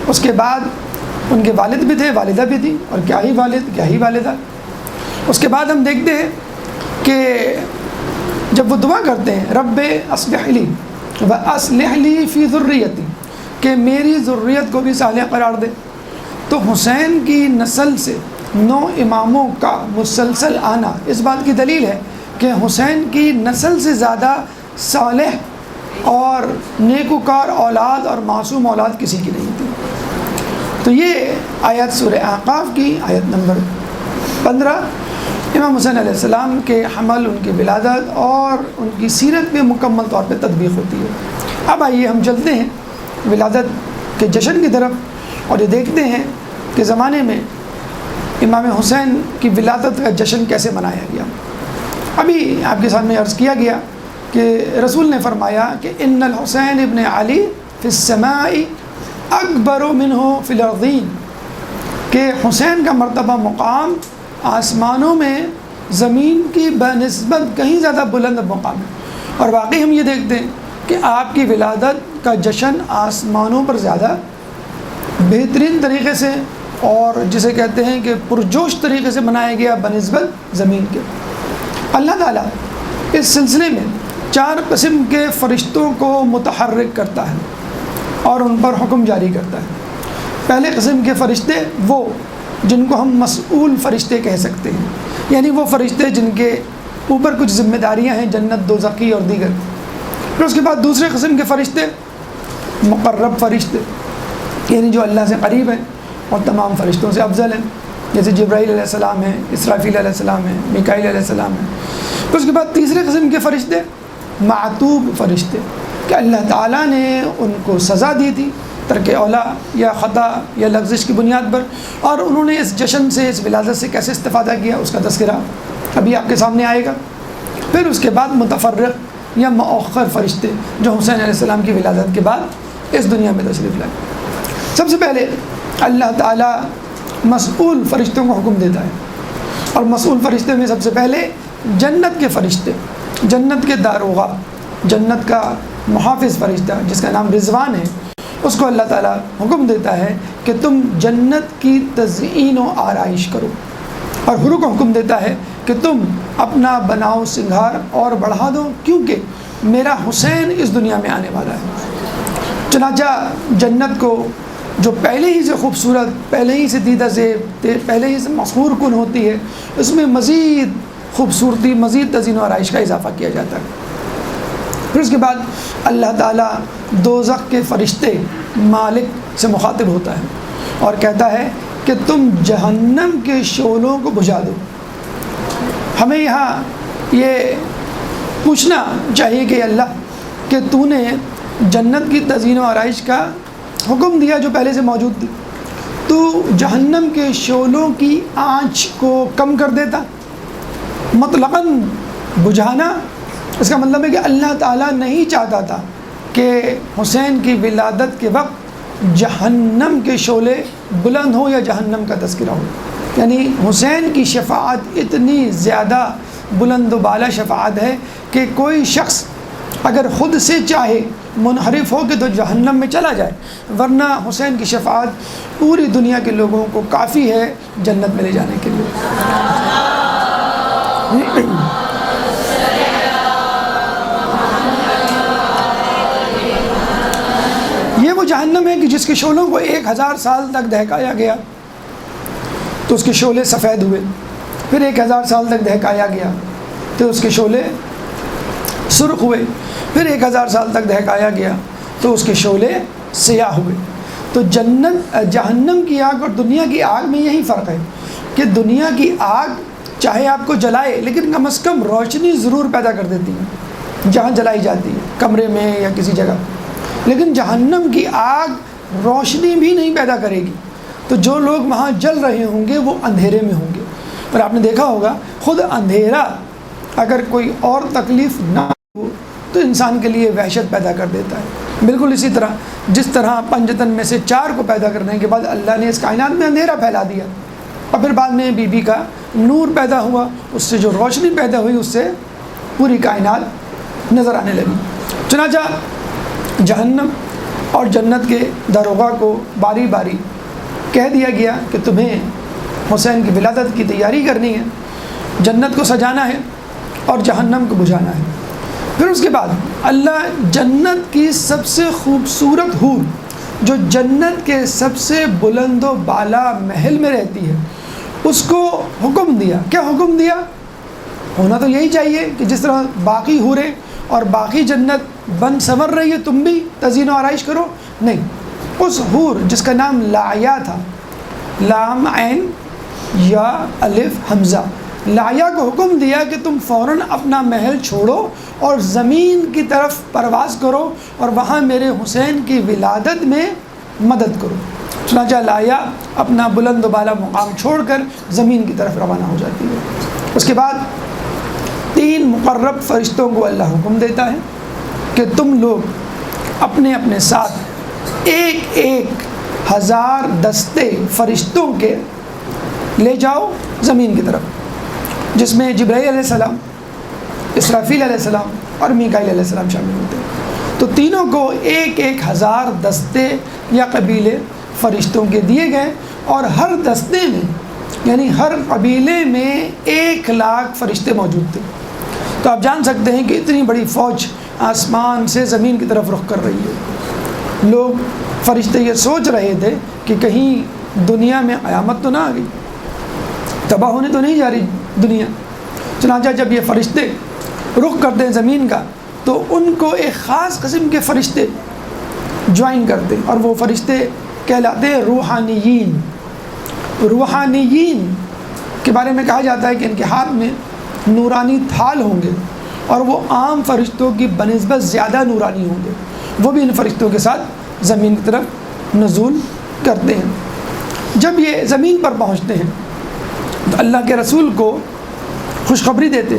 [SPEAKER 1] اس کے بعد ان کے والد بھی تھے، والدہ بھی تھی، اور کیا ہی والد کیا ہی والدہ۔ اس کے بعد ہم دیکھتے ہیں کہ جب وہ دعا کرتے ہیں رب اصلح لی وَأَصْلِحْ لِي فِي ذُرِّيَّتِي، کہ میری ذریت کو بھی صالح قرار دے، تو حسین کی نسل سے 9 اماموں کا مسلسل آنا اس بات کی دلیل ہے کہ حسین کی نسل سے زیادہ صالح اور نیکوکار اولاد اور معصوم اولاد کسی کی نہیں تھی۔ تو یہ آیت سورہ احقاف کی آیت نمبر 15 امام حسین علیہ السلام کے حمل، ان کی ولادت اور ان کی سیرت میں مکمل طور پہ تطبیق ہوتی ہے۔ اب آئیے ہم چلتے ہیں ولادت کے جشن کی طرف اور یہ دیکھتے ہیں کہ زمانے میں امام حسین کی ولادت کا جشن کیسے منایا گیا۔ ابھی آپ کے سامنے عرض کیا گیا کہ رسول نے فرمایا کہ ان الحسین ابن علی فی السماء اکبر منہ فی الارضین، کہ حسین کا مرتبہ مقام آسمانوں میں زمین کی بنسبت کہیں زیادہ بلند مقام ہے۔ اور واقعی ہم یہ دیکھتے ہیں کہ آپ کی ولادت کا جشن آسمانوں پر زیادہ بہترین طریقے سے اور جسے کہتے ہیں کہ پرجوش طریقے سے منایا گیا بنسبت زمین کے۔ اللہ تعالیٰ اس سلسلے میں 4 قسم کے فرشتوں کو متحرک کرتا ہے اور ان پر حکم جاری کرتا ہے۔ پہلے قسم کے فرشتے وہ جن کو ہم مسئول فرشتے کہہ سکتے ہیں، یعنی وہ فرشتے جن کے اوپر کچھ ذمہ داریاں ہیں، جنت، دوزخی اور دیگر۔ پھر اس کے بعد دوسرے قسم کے فرشتے مقرب فرشتے، یعنی جو اللہ سے قریب ہیں اور تمام فرشتوں سے افضل ہیں، جیسے جبرائیل علیہ السلام ہیں، اسرافیل علیہ السلام ہیں، میکائیل علیہ السلام ہیں۔ پھر اس کے بعد تیسرے قسم کے فرشتے معتوب فرشتے، کہ اللہ تعالیٰ نے ان کو سزا دی تھی ترک اولا یا خطا یا لغزش کی بنیاد پر، اور انہوں نے اس جشن سے، اس ولادت سے کیسے استفادہ کیا اس کا تذکرہ ابھی آپ کے سامنے آئے گا۔ پھر اس کے بعد متفرق یا مؤخر فرشتے جو حسین علیہ السلام کی ولادت کے بعد اس دنیا میں تشریف لائے۔ سب سے پہلے اللہ تعالیٰ مسئول فرشتوں کو حکم دیتا ہے، اور مسئول فرشتے میں سب سے پہلے جنت کے فرشتے، جنت کے داروغہ، جنت کا محافظ فرشتہ جس کا نام رضوان ہے، اس کو اللہ تعالیٰ حکم دیتا ہے کہ تم جنت کی تزئین و آرائش کرو، اور حور کو حکم دیتا ہے کہ تم اپنا بناؤ سنگھار اور بڑھا دو، کیونکہ میرا حسین اس دنیا میں آنے والا ہے۔ چنانچہ جنت کو جو پہلے ہی سے خوبصورت، پہلے ہی سے دیدہ زیب، پہلے ہی سے مسحور کن ہوتی ہے، اس میں مزید خوبصورتی، مزید تزئین و آرائش کا اضافہ کیا جاتا ہے۔ پھر اس کے بعد اللہ تعالیٰ دوزخ کے فرشتے مالک سے مخاطب ہوتا ہے اور کہتا ہے کہ تم جہنم کے شعلوں کو بجھا دو۔ ہمیں یہاں یہ پوچھنا چاہیے کہ اللہ کہ تو نے جنت کی تزئین و آرائش کا حکم دیا جو پہلے سے موجود تھی، تو جہنم کے شعلوں کی آنچ کو کم کر دیتا، مطلقاً بجھانا۔ اس کا مطلب ہے کہ اللہ تعالیٰ نہیں چاہتا تھا کہ حسین کی ولادت کے وقت جہنم کے شعلے بلند ہوں یا جہنم کا تذکرہ ہو، یعنی حسین کی شفاعت اتنی زیادہ بلند و بالا شفاعت ہے کہ کوئی شخص اگر خود سے چاہے منحرف ہو کے تو جہنم میں چلا جائے، ورنہ حسین کی شفاعت پوری دنیا کے لوگوں کو کافی ہے جنت میں لے جانے کے لیے۔ یہ وہ جہنم ہے کہ جس کے شعلوں کو 1000 سال تک دہکایا گیا تو اس کے شعلے سفید ہوئے، پھر 1000 سال تک دہکایا گیا تو اس کے شعلے سرخ ہوئے، پھر 1000 سال تک دہکایا گیا تو اس کے شعلے سیاہ ہوئے۔ تو جہنم کی آگ اور دنیا کی آگ میں یہی فرق ہے کہ دنیا کی آگ چاہے آپ کو جلائے لیکن کم از کم روشنی ضرور پیدا کر دیتی ہے جہاں جلائی جاتی ہے، کمرے میں یا کسی جگہ، لیکن جہنم کی آگ روشنی بھی نہیں پیدا کرے گی۔ تو جو لوگ وہاں جل رہے ہوں گے وہ اندھیرے میں ہوں گے، اور آپ نے دیکھا ہوگا خود اندھیرا اگر کوئی اور تکلیف نہ ہو تو انسان کے لیے وحشت پیدا کر دیتا ہے۔ بالکل اسی طرح جس طرح پنجتن میں سے 4 کو پیدا کرنے کے بعد اللہ نے اس کائنات میں اندھیرا پھیلا دیا، اور پھر بعد میں بی بی کا نور پیدا ہوا، اس سے جو روشنی پیدا ہوئی اس سے پوری کائنات نظر آنے لگی۔ چنانچہ جہنم اور جنت کے داروغہ کو باری باری کہہ دیا گیا کہ تمہیں حسین کی ولادت کی تیاری کرنی ہے، جنت کو سجانا ہے اور جہنم کو بجھانا ہے۔ پھر اس کے بعد اللہ جنت کی سب سے خوبصورت حور جو جنت کے سب سے بلند و بالا محل میں رہتی ہے اس کو حکم دیا۔ کیا حکم دیا؟ ہونا تو یہی چاہیے کہ جس طرح باقی حوریں اور باقی جنت بن سنور رہی ہے تم بھی تزئین و آرائش کرو، نہیں، اس حور جس کا نام لایا تھا، لام عین یا الف حمزہ، لایا کو حکم دیا کہ تم فوراً اپنا محل چھوڑو اور زمین کی طرف پرواز کرو اور وہاں میرے حسین کی ولادت میں مدد کرو۔ چنانچہ لایا اپنا بلند و بالا مقام چھوڑ کر زمین کی طرف روانہ ہو جاتی ہے۔ اس کے بعد 3 مقرب فرشتوں کو اللہ حکم دیتا ہے کہ تم لوگ اپنے اپنے ساتھ 1000 دستے فرشتوں کے لے جاؤ زمین کی طرف، جس میں جبرائیل علیہ السلام، اسرافیل علیہ السلام اور میکائیل علیہ السلام شامل ہوتے ہیں۔ تو تینوں کو 1000 دستے یا قبیلے فرشتوں کے دیے گئے، اور ہر دستے میں یعنی ہر قبیلے میں 1,00,000 فرشتے موجود تھے۔ تو آپ جان سکتے ہیں کہ اتنی بڑی فوج آسمان سے زمین کی طرف رخ کر رہی ہے۔ لوگ فرشتے یہ سوچ رہے تھے کہ کہیں دنیا میں قیامت تو نہ آ گئی، تباہ ہونے تو نہیں جا رہی دنیا۔ چنانچہ جب یہ فرشتے رخ کرتے ہیں زمین کا تو ان کو ایک خاص قسم کے فرشتے جوائن کرتے ہیں، اور وہ فرشتے کہلاتے ہیں روحانیین۔ روحانیین کے بارے میں کہا جاتا ہے کہ ان کے ہاتھ میں نورانی تھال ہوں گے، اور وہ عام فرشتوں کی بنسبت زیادہ نورانی ہوں گے۔ وہ بھی ان فرشتوں کے ساتھ زمین کی طرف نزول کرتے ہیں۔ جب یہ زمین پر پہنچتے ہیں تو اللہ کے رسول کو خوشخبری دیتے،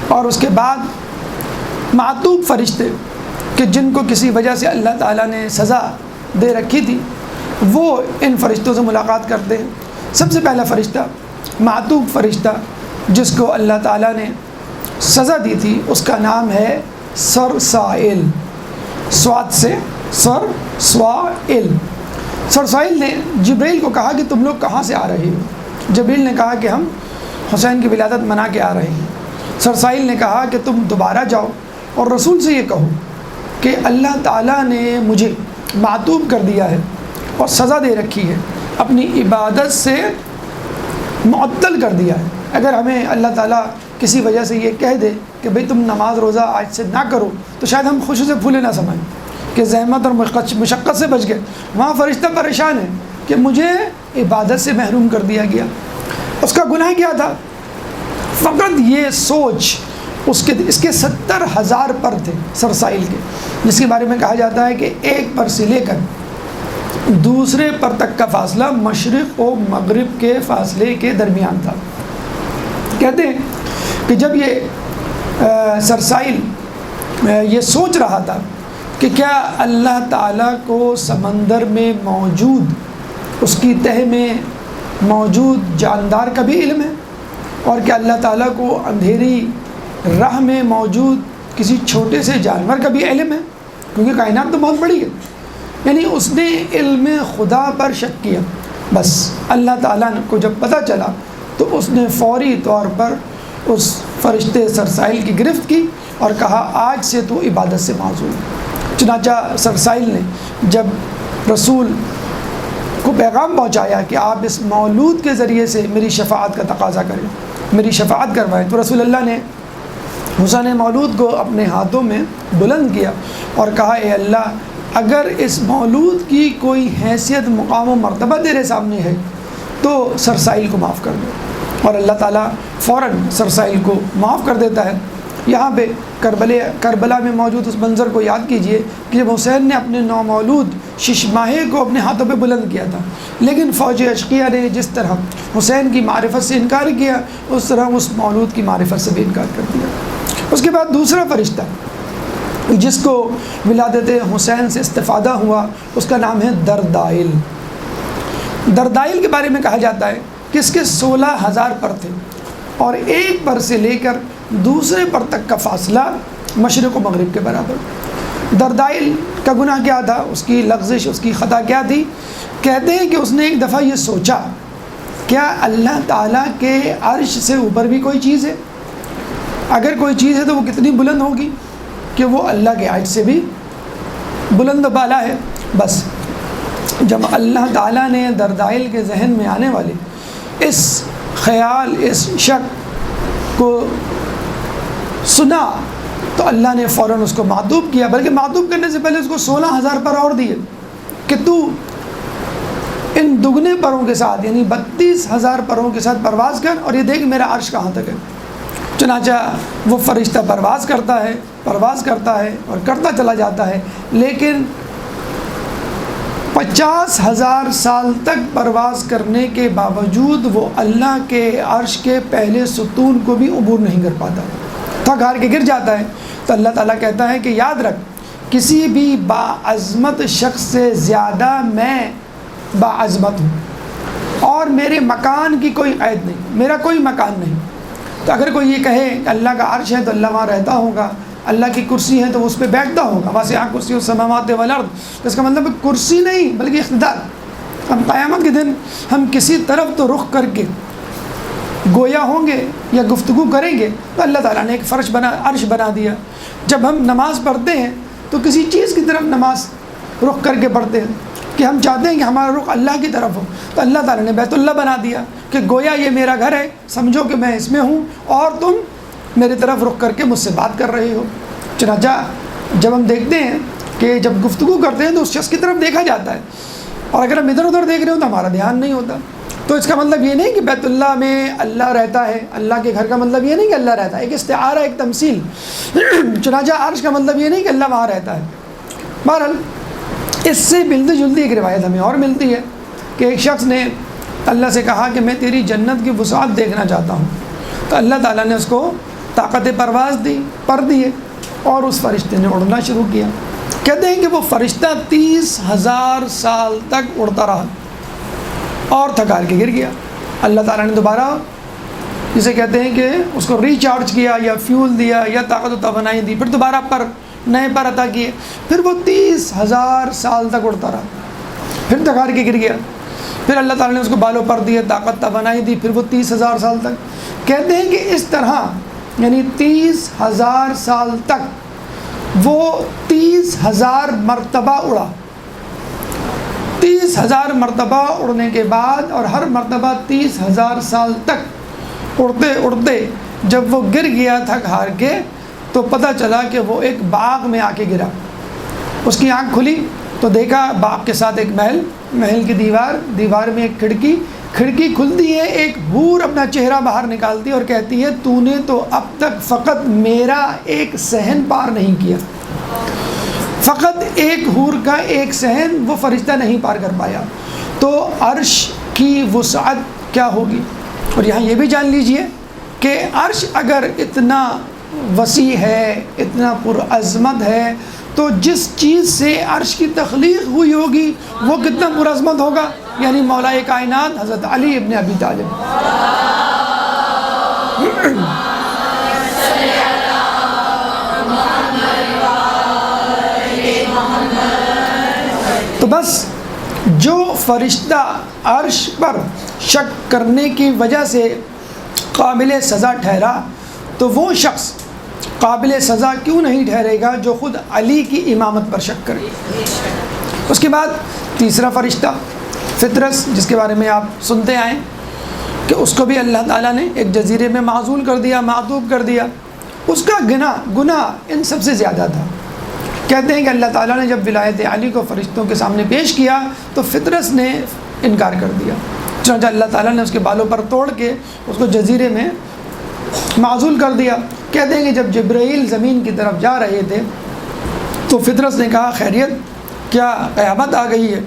[SPEAKER 1] اور اس کے بعد معتوب فرشتے کہ جن کو کسی وجہ سے اللہ تعالیٰ نے سزا دے رکھی تھی وہ ان فرشتوں سے ملاقات کرتے ہیں۔ سب سے پہلا فرشتہ معتوب فرشتہ جس کو اللہ تعالیٰ نے سزا دی تھی اس کا نام ہے سرسائل، سواد سے سر سوائل۔ سرسائل نے جبریل کو کہا کہ تم لوگ کہاں سے آ رہے ہو؟ جبریل نے کہا کہ ہم حسین کی ولادت منا کے آ رہے ہیں۔ سرسائل نے کہا کہ تم دوبارہ جاؤ اور رسول سے یہ کہو کہ اللہ تعالیٰ نے مجھے معتوب کر دیا ہے اور سزا دے رکھی ہے، اپنی عبادت سے معطل کر دیا ہے۔ اگر ہمیں اللہ تعالیٰ کسی وجہ سے یہ کہہ دے کہ بھئی تم نماز روزہ آج سے نہ کرو تو شاید ہم خوشی سے پھولے نہ سمائیں کہ زحمت اور مشقت سے بچ گئے۔ وہاں فرشتہ پریشان ہے کہ مجھے عبادت سے محروم کر دیا گیا۔ اس کا گناہ کیا تھا؟ فقط یہ سوچ اس کے 70,000 پر تھے سرسائل کے، جس کے بارے میں کہا جاتا ہے کہ ایک پر سے لے کر دوسرے پر تک کا فاصلہ مشرق و مغرب کے فاصلے کے درمیان تھا۔ کہتے ہیں کہ جب یہ سرسائل یہ سوچ رہا تھا کہ کیا اللہ تعالیٰ کو سمندر میں موجود، اس کی تہہ میں موجود جاندار کا بھی علم ہے، اور کیا اللہ تعالیٰ کو اندھیری راہ میں موجود کسی چھوٹے سے جانور کا بھی علم ہے، کیونکہ کائنات تو بہت بڑی ہے۔ یعنی اس نے علم خدا پر شک کیا۔ بس اللہ تعالیٰ کو جب پتہ چلا تو اس نے فوری طور پر اس فرشتے سرسائل کی گرفت کی اور کہا آج سے تو عبادت سے معزول ہے۔ چنانچہ سرسائل نے جب رسول کو پیغام پہنچایا کہ آپ اس مولود کے ذریعے سے میری شفاعت کا تقاضا کریں، میری شفاعت کروائیں، تو رسول اللہ نے حسین مولود کو اپنے ہاتھوں میں بلند کیا اور کہا اے اللہ، اگر اس مولود کی کوئی حیثیت، مقام و مرتبہ تیرے سامنے ہے تو سرسائل کو معاف کر دو، اور اللہ تعالیٰ فوراً سرسائل کو معاف کر دیتا ہے۔ یہاں پہ کربلا میں موجود اس منظر کو یاد کیجئے کہ جب حسین نے اپنے نومولود ششماہے کو اپنے ہاتھوں پہ بلند کیا تھا، لیکن فوج اشقیہ نے جس طرح حسین کی معرفت سے انکار کیا، اس طرح اس مولود کی معرفت سے بھی انکار کر دیا۔ اس کے بعد دوسرا فرشتہ جس کو ولادت حسین سے استفادہ ہوا، اس کا نام ہے دردائل۔ دردائل کے بارے میں کہا جاتا ہے کہ اس کے 16,000 پر تھے، اور ایک پر سے لے کر دوسرے پر تک کا فاصلہ مشرق و مغرب کے برابر۔ دردائل کا گناہ کیا تھا، اس کی لغزش، اس کی خطا کیا تھی؟ کہتے ہیں کہ اس نے ایک دفعہ یہ سوچا، کیا اللہ تعالیٰ کے عرش سے اوپر بھی کوئی چیز ہے؟ اگر کوئی چیز ہے تو وہ کتنی بلند ہوگی کہ وہ اللہ کے عرش سے بھی بلند و بالا ہے۔ بس جب اللہ تعالیٰ نے دردائل کے ذہن میں آنے والے اس خیال، اس شک کو سنا تو اللہ نے فوراً اس کو معطوب کیا، بلکہ معطوب کرنے سے پہلے اس کو 16,000 پر اور دیے کہ تو ان دگنے پروں کے ساتھ، یعنی 32,000 پروں کے ساتھ پرواز کر، اور یہ دیکھ میرا عرش کہاں تک ہے۔ چنانچہ وہ فرشتہ پرواز کرتا ہے اور کرتا چلا جاتا ہے، لیکن 50,000 سال تک پرواز کرنے کے باوجود وہ اللہ کے عرش کے پہلے ستون کو بھی عبور نہیں کر پاتا، تھک ہار کے گر جاتا ہے۔ تو اللہ تعالیٰ کہتا ہے کہ یاد رکھ، کسی بھی باعظمت شخص سے زیادہ میں باعظمت ہوں، اور میرے مکان کی کوئی قید نہیں، میرا کوئی مکان نہیں۔ تو اگر کوئی یہ کہے کہ اللہ کا عرش ہے تو اللہ وہاں رہتا ہوگا، اللہ کی کرسی ہے تو اس پہ بیٹھتا ہوگا، واسعہ کرسی السماوات والارض، تو اس کا مطلب کرسی نہیں بلکہ اقتدار۔ ہم قیامت کے دن ہم کسی طرف تو رخ کر کے گویا ہوں گے یا گفتگو کریں گے، تو اللہ تعالیٰ نے ایک عرش بنا دیا۔ جب ہم نماز پڑھتے ہیں تو کسی چیز کی طرف نماز رخ کر کے پڑھتے ہیں کہ ہم چاہتے ہیں کہ ہمارا رخ اللہ کی طرف ہو، تو اللہ تعالیٰ نے بیت اللہ بنا دیا کہ گویا یہ میرا گھر ہے، سمجھو کہ میں اس میں ہوں اور تم میری طرف رخ کر کے مجھ سے بات کر رہے ہو۔ چنانچہ جب ہم دیکھتے ہیں کہ جب گفتگو کرتے ہیں تو اس شخص کی طرف دیکھا جاتا ہے، اور اگر ہم ادھر ادھر دیکھ رہے ہوں تو ہمارا دھیان نہیں ہوتا۔ تو اس کا مطلب یہ نہیں کہ بیت اللہ میں اللہ رہتا ہے، اللہ کے گھر کا مطلب یہ نہیں کہ اللہ رہتا ہے، ایک استعارہ، ایک تمثیل۔ چنانچہ عرش کا مطلب یہ نہیں کہ اللہ وہاں رہتا ہے۔ بہرحال اس سے ملتی جلتی ایک روایت ہمیں اور ملتی ہے کہ ایک شخص نے اللہ سے کہا کہ میں تیری جنت کی وسعت دیکھنا چاہتا ہوں، تو اللہ تعالیٰ نے اس کو طاقت پرواز دی، پر دیے، اور اس فرشتے نے اڑنا شروع کیا۔ کہتے ہیں کہ وہ فرشتہ 30,000 سال تک اڑتا رہا اور تھکار کے گر گیا۔ اللہ تعالیٰ نے دوبارہ جسے کہتے ہیں کہ اس کو ریچارج کیا یا فیول دیا یا طاقت و توانائی دی، پھر دوبارہ نئے پر عطا کیے، پھر وہ 30,000 سال تک اڑتا رہا، پھر تھکار کے گر گیا، پھر اللہ تعالیٰ نے اس کو بالوں پر دیے، طاقت توانائی دی، پھر وہ 30,000 سال تک۔ کہتے ہیں کہ اس طرح یعنی 30,000 سال تک وہ 30,000 مرتبہ اڑا۔ 30,000 مرتبہ اڑنے کے بعد، اور ہر مرتبہ 30,000 سال تک اڑتے اڑتے جب وہ گر گیا تھک ہار کے، تو پتہ چلا کہ وہ ایک باغ میں آ کے گرا۔ اس کی آنکھ کھلی تو دیکھا باغ کے ساتھ ایک محل کی دیوار میں ایک کھڑکی، کھڑکی کھلتی ہے، ایک حور اپنا چہرہ باہر نکالتی ہے اور کہتی ہے تو نے تو اب تک فقط میرا ایک صحن پار نہیں کیا، فقط ایک حور کا ایک صحن وہ فرشتہ نہیں پار کر پایا، تو عرش کی وسعت کیا ہوگی۔ اور یہاں یہ بھی جان لیجئے کہ عرش اگر اتنا وسیع ہے، اتنا پرعظمت ہے، تو جس چیز سے عرش کی تخلیق ہوئی ہوگی وہ کتنا پرعظمت ہوگا، یعنی مولا کائنات حضرت علی ابن ابی طالب۔ تو بس جو فرشتہ عرش پر شک کرنے کی وجہ سے قابل سزا ٹھہرا، تو وہ شخص قابل سزا کیوں نہیں ٹھہرے گا جو خود علی کی امامت پر شک کرے۔ اس کے بعد تیسرا فرشتہ فطرس، جس کے بارے میں آپ سنتے آئیں کہ اس کو بھی اللہ تعالیٰ نے ایک جزیرے میں معزول کر دیا، معطوب کر دیا۔ اس کا گناہ ان سب سے زیادہ تھا۔ کہتے ہیں کہ اللہ تعالیٰ نے جب ولایت علی کو فرشتوں کے سامنے پیش کیا تو فطرس نے انکار کر دیا، چنانچہ اللہ تعالیٰ نے اس کے بالوں پر توڑ کے اس کو جزیرے میں معزول کر دیا۔ کہتے ہیں کہ جب جبرائیل زمین کی طرف جا رہے تھے تو فطرس نے کہا خیریت، کیا قیامت آ گئی ہے؟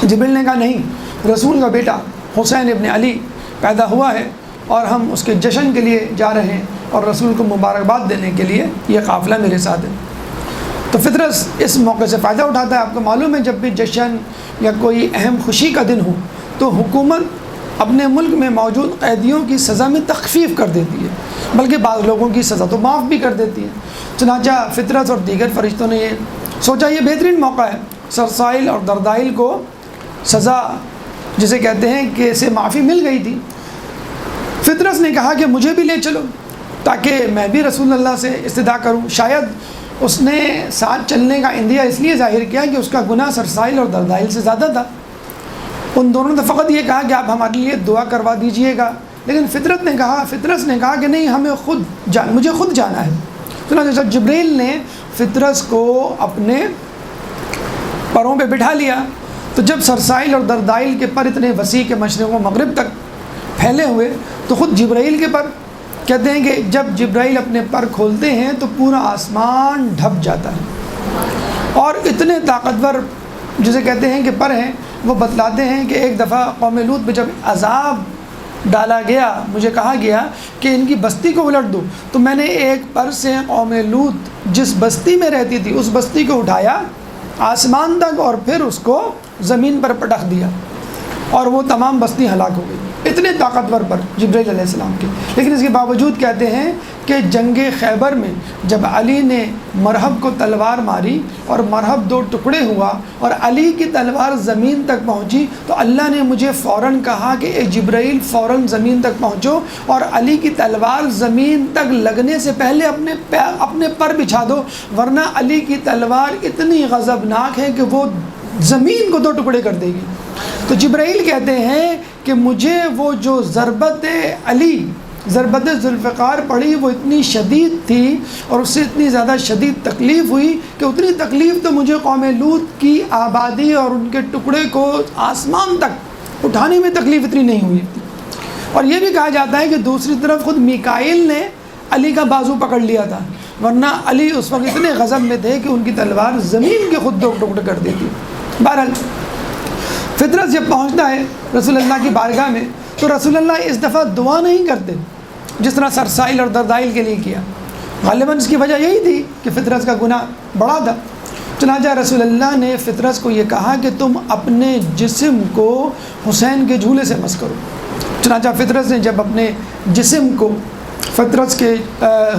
[SPEAKER 1] جبرائیل نے کہا نہیں، رسول کا بیٹا حسین ابن علی پیدا ہوا ہے اور ہم اس کے جشن کے لیے جا رہے ہیں اور رسول کو مبارکباد دینے کے لیے یہ قافلہ میرے ساتھ ہے۔ تو فطرس اس موقع سے فائدہ اٹھاتا ہے۔ آپ کو معلوم ہے جب بھی جشن یا کوئی اہم خوشی کا دن ہو تو حکومت اپنے ملک میں موجود قیدیوں کی سزا میں تخفیف کر دیتی ہے، بلکہ بعض لوگوں کی سزا تو معاف بھی کر دیتی ہے۔ چنانچہ فطرس اور دیگر فرشتوں نے یہ سوچا یہ بہترین موقع ہے، سرسائل اور دردائل کو سزا جسے کہتے ہیں کہ اسے معافی مل گئی تھی۔ فطرس نے کہا کہ مجھے بھی لے چلو تاکہ میں بھی رسول اللہ سے استدعا کروں۔ شاید اس نے ساتھ چلنے کا اندیہ اس لیے ظاہر کیا کہ اس کا گناہ سرسائل اور دردائل سے زیادہ تھا۔ ان دونوں نے فقط یہ کہا کہ آپ ہمارے لیے دعا کروا دیجئے گا، لیکن فطرس نے کہا کہ نہیں، ہمیں مجھے خود جانا ہے۔ چنانچہ جبرائیل نے فطرس کو اپنے پروں پہ بٹھا لیا تو جب سرسائل اور دردائل کے پر اتنے وسیع کے مشرق و مغرب تک پھیلے ہوئے تو خود جبرائیل کے پر، کہتے ہیں کہ جب جبرائیل اپنے پر کھولتے ہیں تو پورا آسمان ڈھپ جاتا ہے، اور اتنے طاقتور جسے کہتے ہیں کہ پر ہیں، وہ بتلاتے ہیں کہ ایک دفعہ قوم لوط پہ جب عذاب ڈالا گیا، مجھے کہا گیا کہ ان کی بستی کو الٹ دو، تو میں نے ایک پر سے قوم لوط جس بستی میں رہتی تھی اس بستی کو اٹھایا آسمان تک اور پھر اس کو زمین پر پٹخ دیا اور وہ تمام بستی ہلاک ہو گئی۔ اتنے طاقتور پر جبرائیل علیہ السلام کے، لیکن اس کے باوجود کہتے ہیں کہ جنگ خیبر میں جب علی نے مرہب کو تلوار ماری اور مرہب دو ٹکڑے ہوا اور علی کی تلوار زمین تک پہنچی تو اللہ نے مجھے فوراً کہا کہ اے جبرائیل فوراً زمین تک پہنچو اور علی کی تلوار زمین تک لگنے سے پہلے اپنے پر بچھا دو، ورنہ علی کی تلوار اتنی غضبناک ہے کہ وہ زمین کو دو ٹکڑے کر دے گی۔ تو جبرائیل کہتے ہیں کہ مجھے وہ جو ضربت ذوالفقار پڑی وہ اتنی شدید تھی اور اس سے اتنی زیادہ شدید تکلیف ہوئی کہ اتنی تکلیف تو مجھے قوم لوط کی آبادی اور ان کے ٹکڑے کو آسمان تک اٹھانے میں تکلیف اتنی نہیں ہوئی تھی۔ اور یہ بھی کہا جاتا ہے کہ دوسری طرف خود میکائیل نے علی کا بازو پکڑ لیا تھا، ورنہ علی اس وقت اتنے غضب میں تھے کہ ان کی تلوار زمین کے خود دو ٹکڑے کر دیتی۔ بہرحال فطرس جب پہنچتا ہے رسول اللہ کی بارگاہ میں تو رسول اللہ اس دفعہ دعا نہیں کرتے جس طرح سرسائل اور دردائل کے لیے کیا، غالباً اس کی وجہ یہی تھی کہ فطرس کا گناہ بڑا تھا۔ چنانچہ رسول اللہ نے فطرس کو یہ کہا کہ تم اپنے جسم کو حسین کے جھولے سے مس کرو۔ چنانچہ فطرس نے جب اپنے جسم کو فطرس کے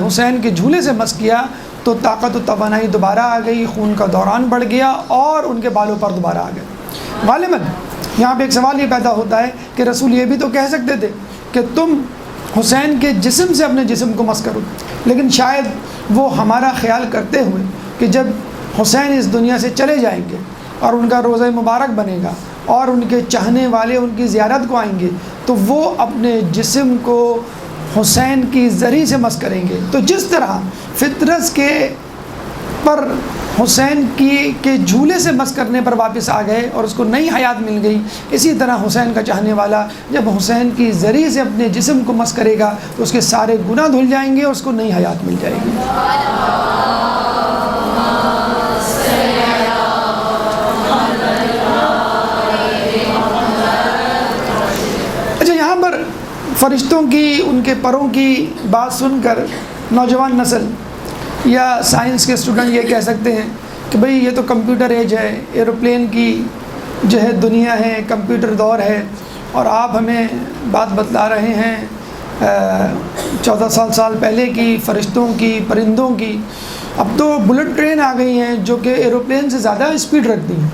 [SPEAKER 1] حسین کے جھولے سے مس کیا تو طاقت و توانائی دوبارہ آ گئی، خون کا دوران بڑھ گیا اور ان کے بالوں پر دوبارہ آ گئے۔ غالباً یہاں پہ ایک سوال یہ پیدا ہوتا ہے کہ رسول یہ بھی تو کہہ سکتے تھے کہ تم حسین کے جسم سے اپنے جسم کو مس کرو، لیکن شاید وہ ہمارا خیال کرتے ہوئے کہ جب حسین اس دنیا سے چلے جائیں گے اور ان کا روضہ مبارک بنے گا اور ان کے چاہنے والے ان کی زیارت کو آئیں گے تو وہ اپنے جسم کو حسین کی زری سے مس کریں گے۔ تو جس طرح فطرس کے پر حسین کے جھولے سے مس کرنے پر واپس آ گئے اور اس کو نئی حیات مل گئی، اسی طرح حسین کا چاہنے والا جب حسین کی ذریعے سے اپنے جسم کو مس کرے گا تو اس کے سارے گناہ دھل جائیں گے اور اس کو نئی حیات مل جائے گی۔ اچھا، یہاں پر فرشتوں کی، ان کے پروں کی بات سن کر نوجوان نسل یا سائنس کے اسٹوڈنٹ یہ کہہ سکتے ہیں کہ بھئی یہ تو کمپیوٹر ایج ہے، ایروپلین کی جو ہے دنیا ہے، کمپیوٹر دور ہے، اور آپ ہمیں بات بتلا رہے ہیں 14 سال پہلے کی، فرشتوں کی، پرندوں کی۔ اب تو بلٹ ٹرین آ گئی ہیں جو کہ ایروپلین سے زیادہ اسپیڈ رکھتی ہیں۔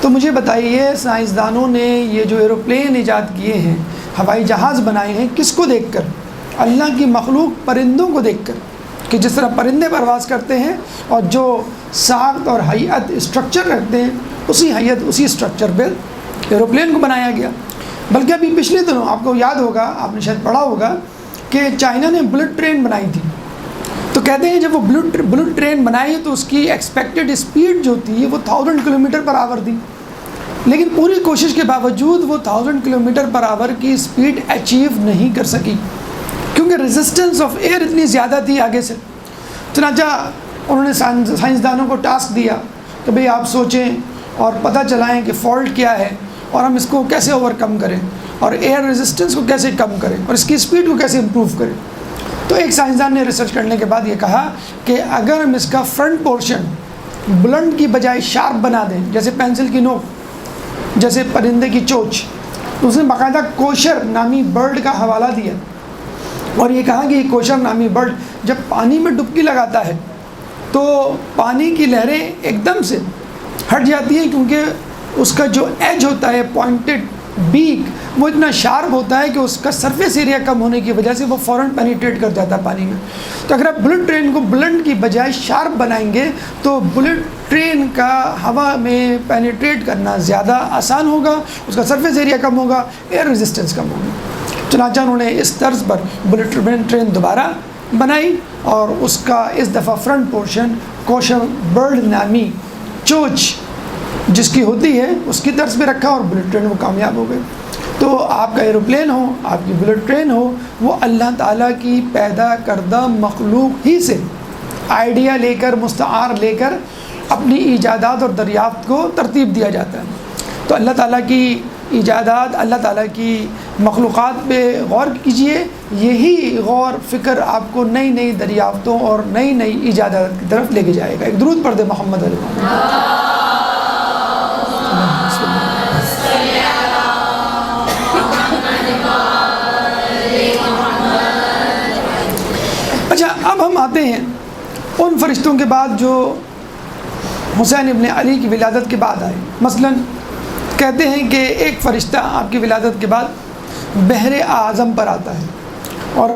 [SPEAKER 1] تو مجھے بتائیے، سائنسدانوں نے یہ جو ایروپلین ایجاد کیے ہیں، ہوائی جہاز بنائے ہیں، کس کو دیکھ کر؟ اللہ کی مخلوق پرندوں کو دیکھ کر، کہ جس طرح پرندے پرواز کرتے ہیں اور جو ساخت اور ہیئت اسٹرکچر رکھتے ہیں، اسی ہیئت اسی اسٹرکچر پہ ایروپلین کو بنایا گیا۔ بلکہ ابھی پچھلے دنوں آپ کو یاد ہوگا، آپ نے شاید پڑھا ہوگا کہ چائنا نے بلٹ ٹرین بنائی تھی۔ تو کہتے ہیں جب وہ بلٹ ٹرین بنائی تو اس کی ایکسپیکٹڈ اسپیڈ جو تھی وہ 1000 کلومیٹر پر آور تھی، لیکن پوری کوشش کے باوجود وہ 1000 کلومیٹر پر آور کی اسپیڈ اچیو نہیں کر سکی، کیونکہ ریزسٹنس آف ایئر اتنی زیادہ تھی آگے سے۔ چنانچہ انہوں نے سائنسدانوں کو ٹاسک دیا کہ بھئی آپ سوچیں اور پتہ چلائیں کہ فالٹ کیا ہے اور ہم اس کو کیسے اوور کم کریں اور ایئر ریزسٹنس کو کیسے کم کریں اور اس کی اسپیڈ کو کیسے امپروو کریں۔ تو ایک سائنسدان نے ریسرچ کرنے کے بعد یہ کہا کہ اگر ہم اس کا فرنٹ پورشن بلنٹ کی بجائے شارپ بنا دیں، جیسے پینسل کی نوک، جیسے پرندے کی چونچ، تو اس نے باقاعدہ کوشر نامی برڈ کا حوالہ دیا اور یہ کہا کہ یہ کوشر نامی برڈ جب پانی میں ڈبکی لگاتا ہے تو پانی کی لہریں ایک دم سے ہٹ جاتی ہیں، کیونکہ اس کا جو ایج ہوتا ہے، پوائنٹڈ بیک، وہ اتنا شارپ ہوتا ہے کہ اس کا سرفیس ایریا کم ہونے کی وجہ سے وہ فوراً پینیٹریٹ کر جاتا ہے پانی میں۔ تو اگر آپ بلٹ ٹرین کو بلنٹ کی بجائے شارپ بنائیں گے تو بلٹ ٹرین کا ہوا میں پینیٹریٹ کرنا زیادہ آسان ہوگا، اس کا سرفیس ایریا کم ہوگا، ایئر ریزسٹنس کم ہوگی۔ چنانچہ انہوں نے اس طرز پر بلٹ ٹرین دوبارہ بنائی اور اس کا اس دفعہ فرنٹ پورشن کوشر برڈ نامی چونچ جس کی ہوتی ہے اس کی طرز پہ رکھا اور بلٹ ٹرین وہ کامیاب ہو گئے۔ تو آپ کا ایروپلین ہو، آپ کی بلٹ ٹرین ہو، وہ اللہ تعالیٰ کی پیدا کردہ مخلوق ہی سے آئیڈیا لے کر، مستعار لے کر اپنی ایجادات اور دریافت کو ترتیب دیا جاتا ہے۔ تو اللہ تعالیٰ کی ایجادات، اللہ تعالیٰ کی مخلوقات پہ غور کیجئے، یہی غور فکر آپ کو نئی نئی دریافتوں اور نئی نئی ایجادات کی طرف لے کے جائے گا۔ ایک درود پڑھ دے محمد علیہ وسلم۔ اچھا، اب ہم آتے ہیں ان فرشتوں کے بعد جو حسین ابن علی کی ولادت کے بعد آئے۔ مثلاً کہتے ہیں کہ ایک فرشتہ آپ کی ولادت کے بعد بحر اعظم پر آتا ہے اور